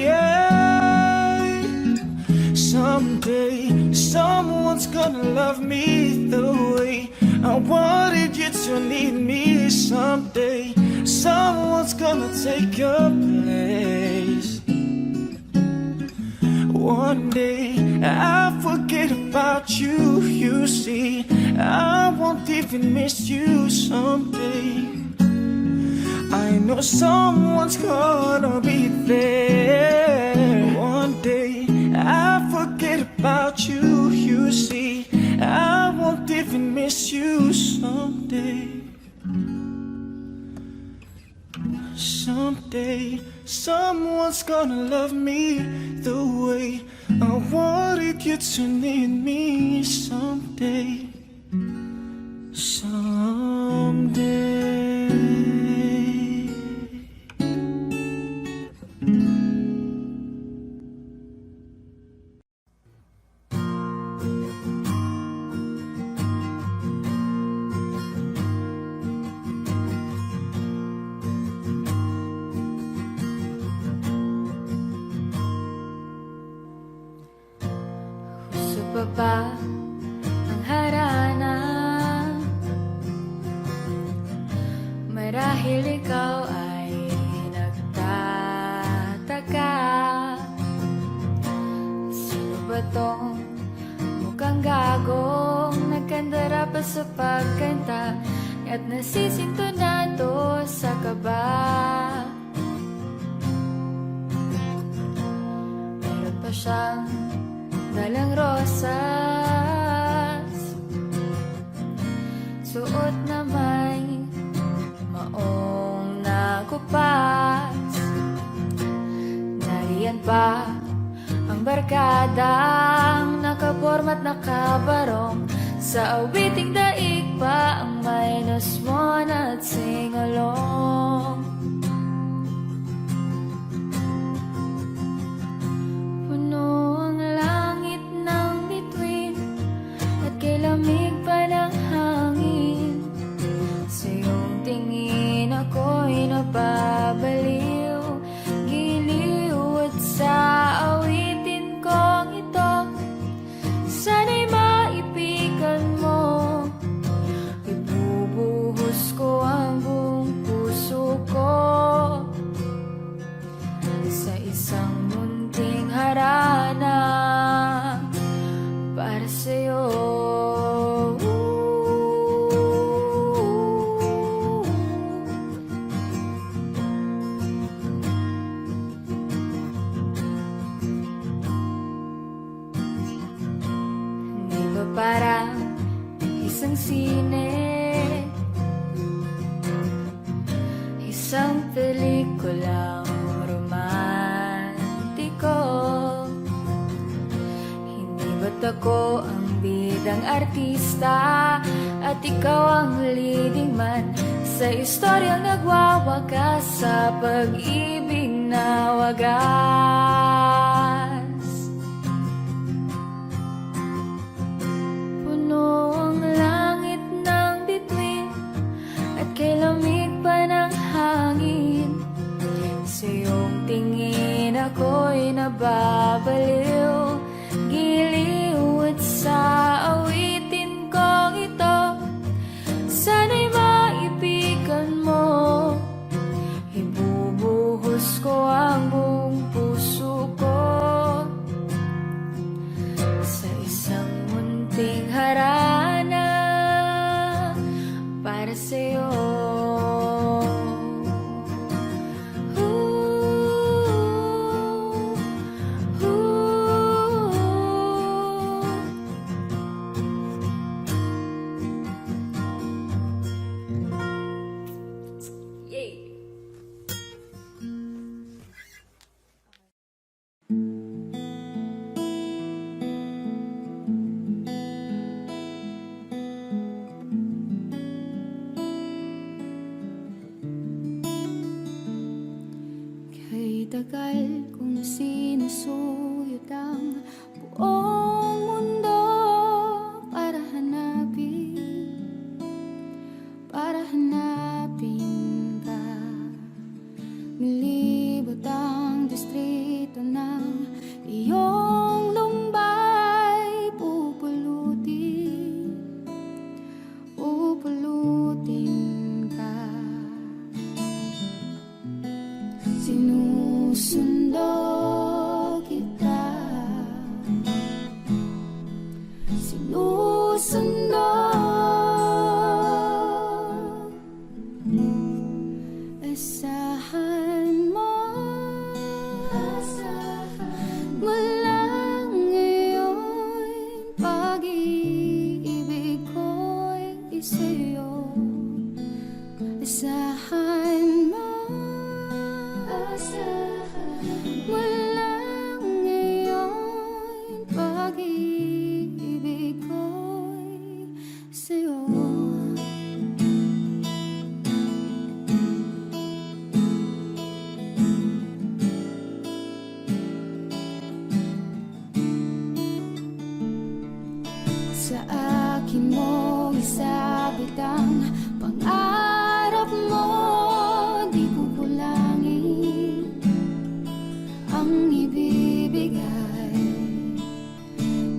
S1: yeah. Someday someone's gonna love me the way I wanted you to need me. Someday Someone's gonna take your place. One day I forget about you, you see. I won't even miss you someday. I know someone's gonna be there. One day I forget about you, you see. I won't even miss you someday. Someday someone's gonna love me the way I wanted you to need me someday. Someday.
S4: Gusto pa ba ang harana? Marahil ikaw ay nagtataka. Sino ba tong mukhang gagong nagkandara pa sa pagkanta at nasisintonado sa kaba? Meron pa siyang dalang rosas, suot na may maong nakupas. Nariyan pa ang barkadang nakaporma't nakabarong, sa awiting daig pa ang minus mo na't sing-along. Lamig pa ng hangin, sa iyong tingin ako'y napabaliw. Giliw at sa awitin kong ito, sana'y maipigan mo. Ibubuhos ko ang buong puso ko sa isang munting harana para sa'yo. Parang isang sine, isang pelikulang romantiko. Hindi ba't ako ang bidang artista at ikaw ang leading man sa istoryang nagwawakas sa pag-ibig na wagas? Ang langit ng bituin at kay lamig pa ng hangin, sa iyong tingin ako'y nababaliw. Giliw at sa awitin kong ito, sana'y maipigan mo. Ibubuhos ko ang buong puso ko sa isang munting harana para sa'yo. Yay! Kay tagal kong sinusuyod ang buong mundo para hanapin ka. Nilibot ang distrito ng iyong lumbay, pupulutin ka. Sinusundo kita, sinusundo. Asahan mo, mula ngayon pag-ibig ko'y sa'yo. Asahan mo, mula ngayon pag-ibig ko'y sa'yo. Sa akin mo isabit ang pangarap mo, di kukulangin ang ibibigay.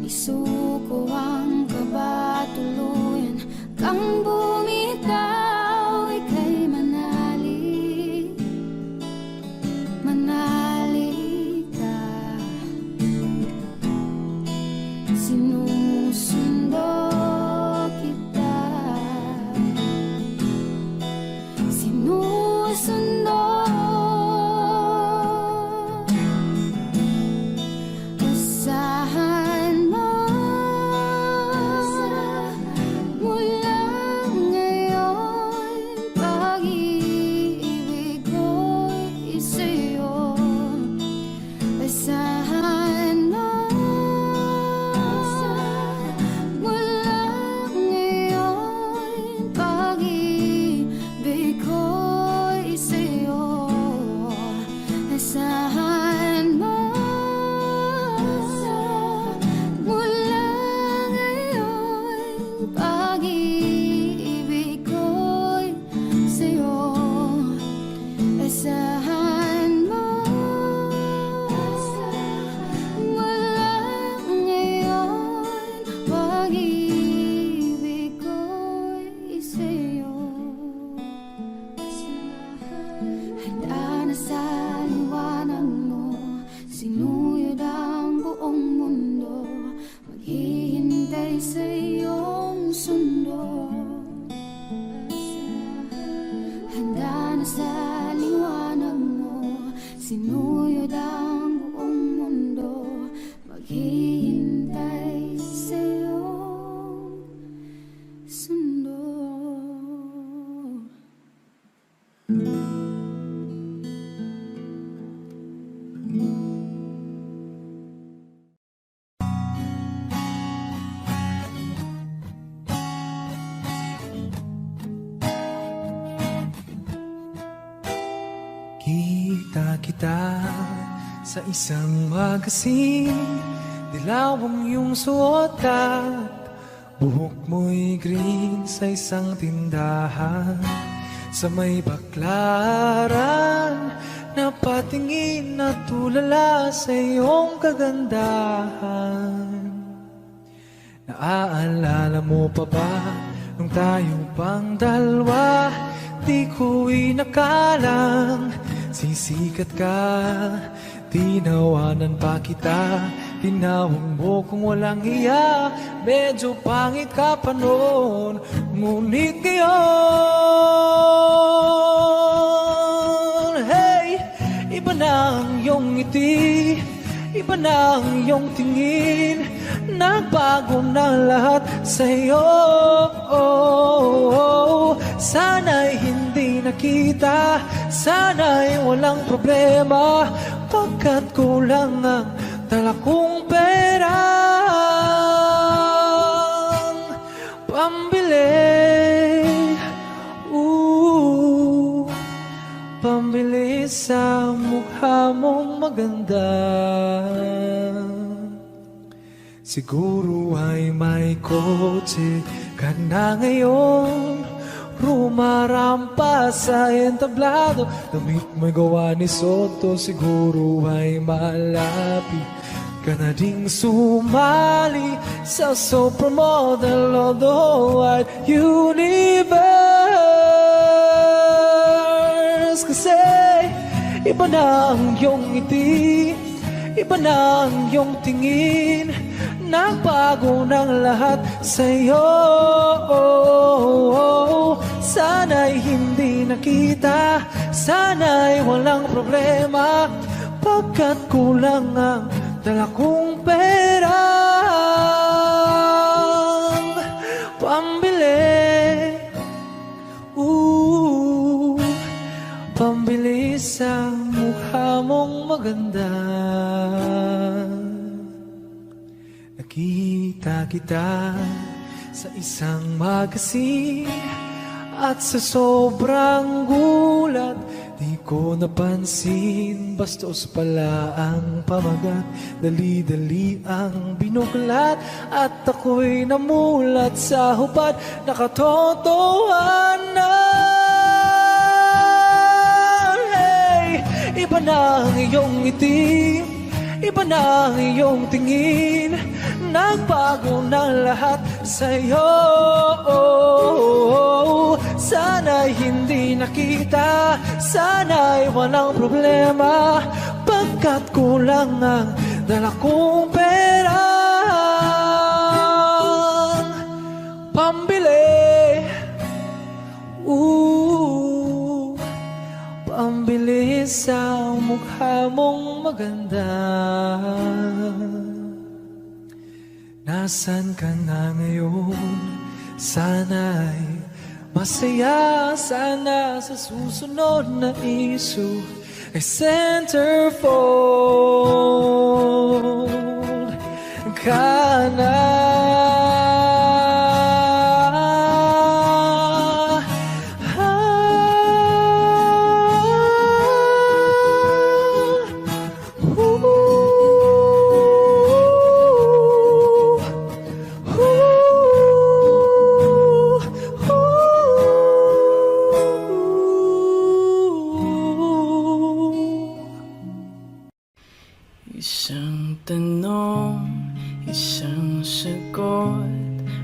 S4: Isuko ang kaba, tuluyan kang bumitaw. Ika'y manali, manali ka. Sinusundo kita, sinusundo. Asahan mo, mula ngayon pag-ibig ko'y sa'yo. Asahan mo, mula ngayon pag-ibig ko'y sa'yo. Asahan mo, mula ngayon pag-ibig ko'y sa'yo. Asahan mo, mula ngayon pag-ibig ko'y sa'yo. Handa na sa liwanag mo, sinuyod ang buong mundo, maghihintay sa iyong sundo. Handa na sa liwanag mo, sinuyod ang buong mundo, maghihintay sa iyong sundo.
S1: Kita kita sa isang magasin, dilaw ang iyong suot at buhok mo'y green sa isang tindahan. Sa may baklaran, napatingin at tulala sa iyong kagandahan. Naaalala mo pa ba nung tayo pang dalawa? Di ko inakalang sisikat ka, tinawanan pa kita. Tinawag mo kung walang hiya, medyo pangit ka pa noon. Ngunit ngayon, hey, iba na ang iyong ngiti, iba na ang iyong tingin. Nagbago na lahat sa'yo. Sana'y hindi nakita, sana'y walang problema, pagkat kulang ang dala kong pera pambili, pambili sa mukha mong maganda. Siguro ay may kotse ka na ngayon, rumarampa sa entablado, damit mo'y gawa ni Soto. Siguro ay malapit ka na ding sumali sa supermodel of the wide universe. Kasi Iba na ang iyong ngiti, iba na ang iyong tingin. Nagbago ng lahat sa'yo. Sana'y hindi nakita, sana'y walang problema, pagkat kulang ang dala kong pera. Pambili sa mukha mong maganda. Nakita kita sa isang magazine, at sa sobrang gulat di ko napansin, bastos pala ang pamagat, dali-dali ang binuklat, at ako'y namulat sa hubad na katotohanan. Iba na ang iyong ngiti, iba na ang iyong tingin. Nagbago na lahat sa'yo. Sana'y hindi nakita, sana'y walang problema, pagkat kulang ang dala kong pera. Pambili, pambili sa mukha mong maganda. Nasaan ka na ngayon? Sana'y masaya, sana sa susunod na issue ay centerfold ka na.
S2: Isang tanong, isang sagot,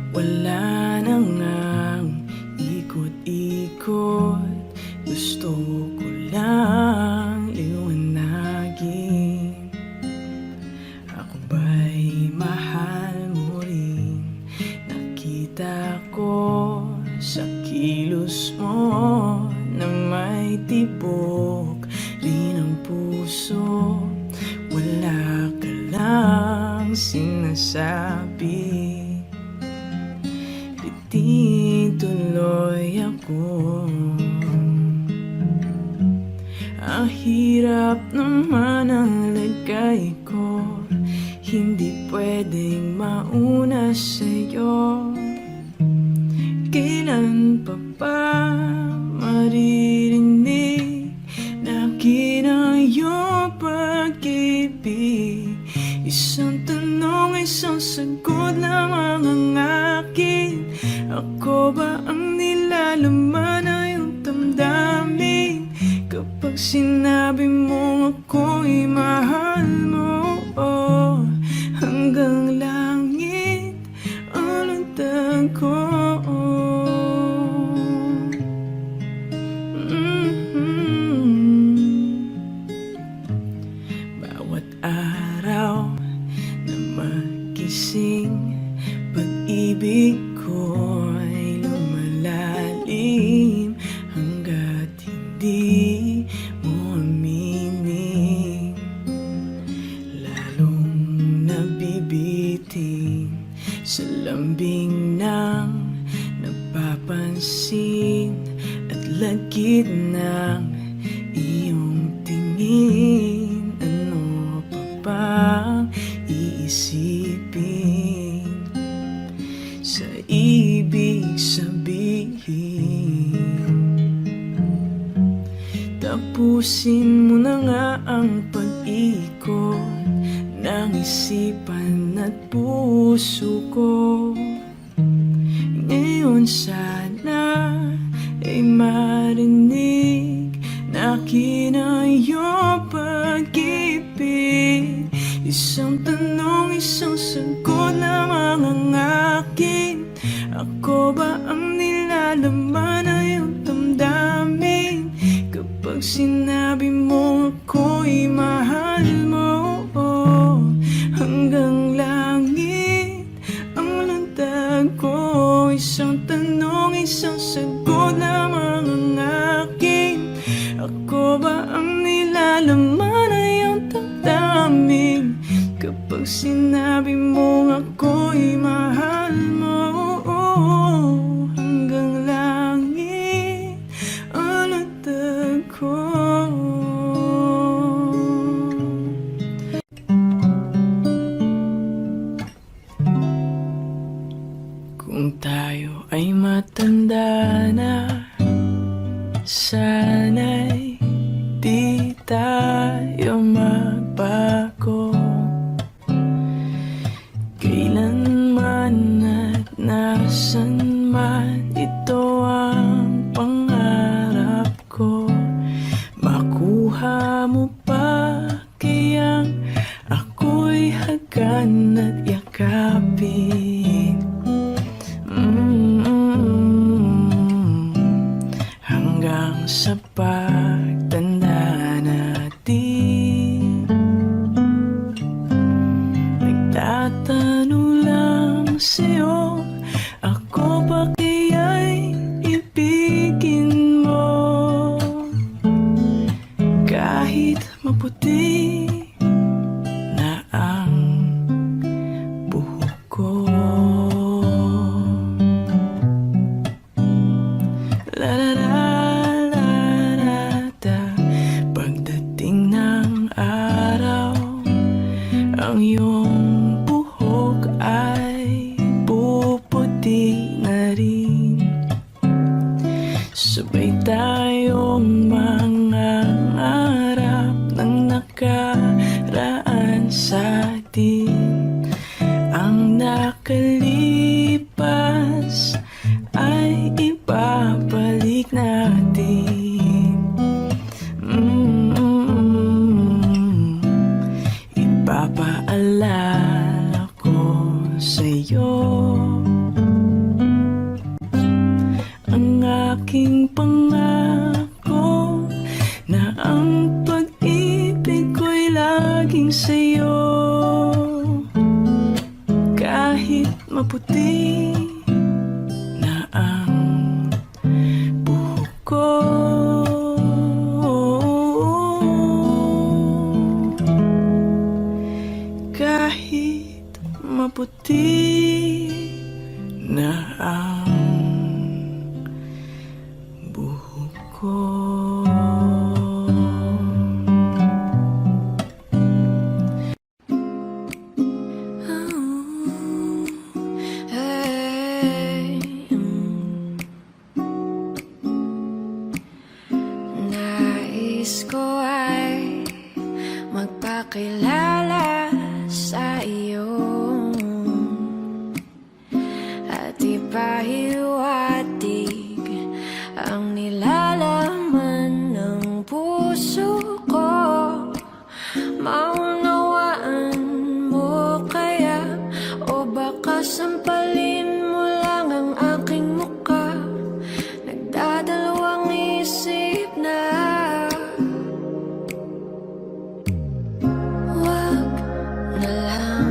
S2: wala na ngang ikot-ikot. Gusto ko lang liwanagin, ako ba'y mahal mo rin? Nakita ko sa kilos mo na may tibok rin ang puso. Wala ka lang sinasabi, piti tuloy ako. Ang hirap naman ang lagay ko, hindi pwedeng mauna sa'yo. Kailan pa ba maririnig na kinayong pag-ibig? Isang tanong, isang sagot lamang ang akin. Ako ba ang nilalaman na iyong damdamin? Kapag sinabi mo ako'y mahal mo, hanggang langit ang lundag ko. Bawat araw na magising, pag-ibig ko'y lumalalim, hanggat hindi mo aminin. Lalong nabibitin sa lambing ng napapansin, at lagid ng iyong tingin. Ano pa bang iisipin sa ibig sabihin? Tapusin mo na nga ang pag-ikot ng isipan at puso ko. Ngayon sana ay marinig na kinayong pag-ibig. Isang tanong, isang sagot lamang ang akin. Ako ba ang nilalaman na iyong damdamin? Kapag Kapag sinabi mo ako'y mahal mo, hanggang langit ang landag ko. Isang tanong, isang sagot lamang ang akin. Ako ba ang nilalaman ay iyong damdamin? Kapag sinabi mo ako'y mahal mo, hanggang langit ang landag ko. Kung tayo ay matanda na, sana'y di tayo magbago. Kailanman at nasan man, ito ang pangarap ko. Makuha mo pa kayang ako'y hagan at yakapin. Hanggang sa pagtanda natin, nagtatanong lang sa'yo, ako ba kaya'y ibigin mo? Kahit maputi na ang buhok ko. Pagdating ng araw, ang iyong buhok ay puputi na rin. Sabay tayong mangangarap ng nakaraan sa atin. Ang nakalipas ay ibabalik natin. Ipapaalala ko sa'yo ang aking pangako na ang pag-ibig ko'y laging sa'yo. Kahit maputi na ang buhok ko, kahit maputi na ang buhok ko.
S4: Hey, nais ko ay magpakilala sa iyo at ipahiwatig ang nilalaman ng puso ko. Maunawaan mo kaya, o baka sampalin mo lang ang aking muka? Nagdadalawang isip na wag na lang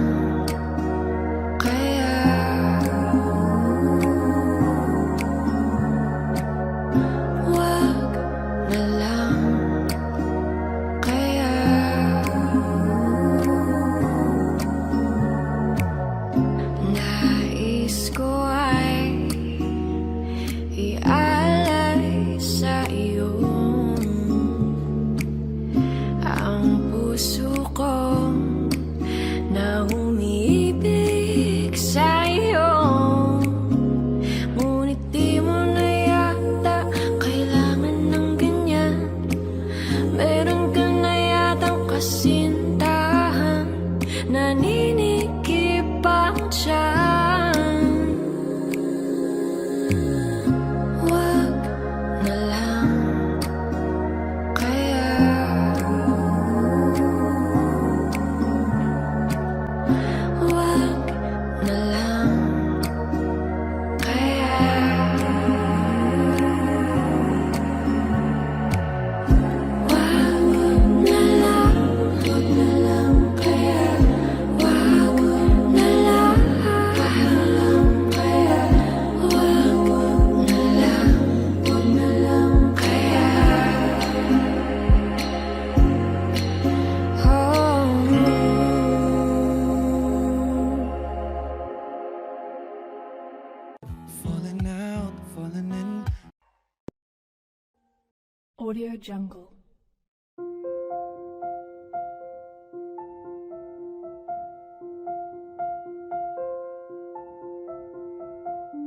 S2: Audio Jungle.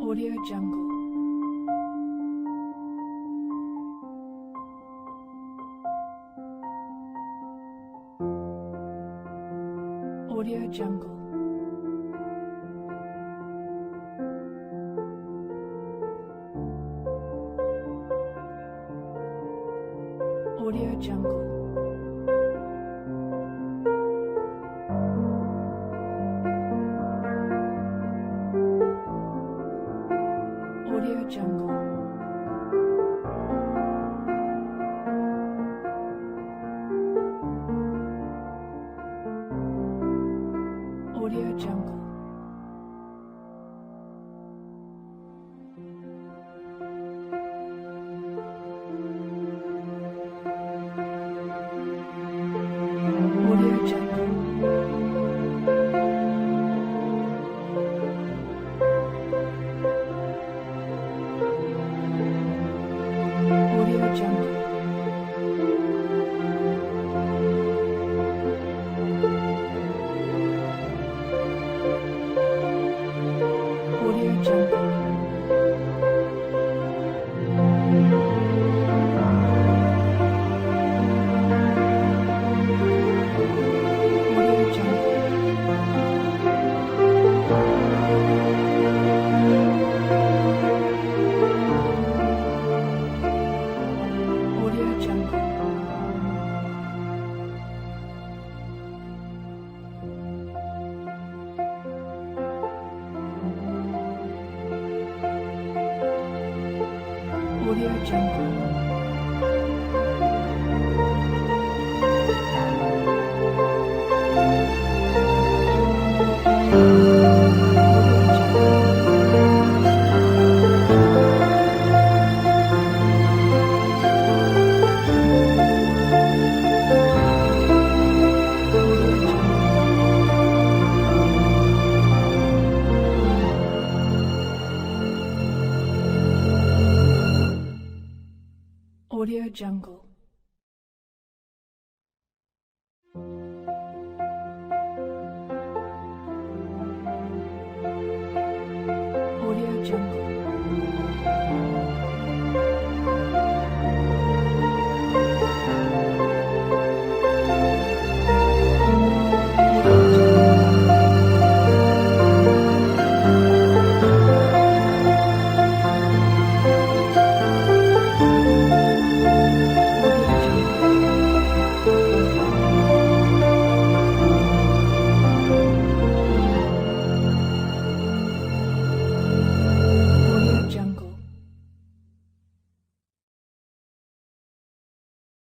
S2: Audio Jungle. Audio Jungle. Audio Jungle. Audio Jungle. Audio Jungle. Audio Jungle. Audio Jungle. Audio Jungle. Audio Jungle. Audio Jungle. Audio Jungle. Audio Jungle. Audio Jungle.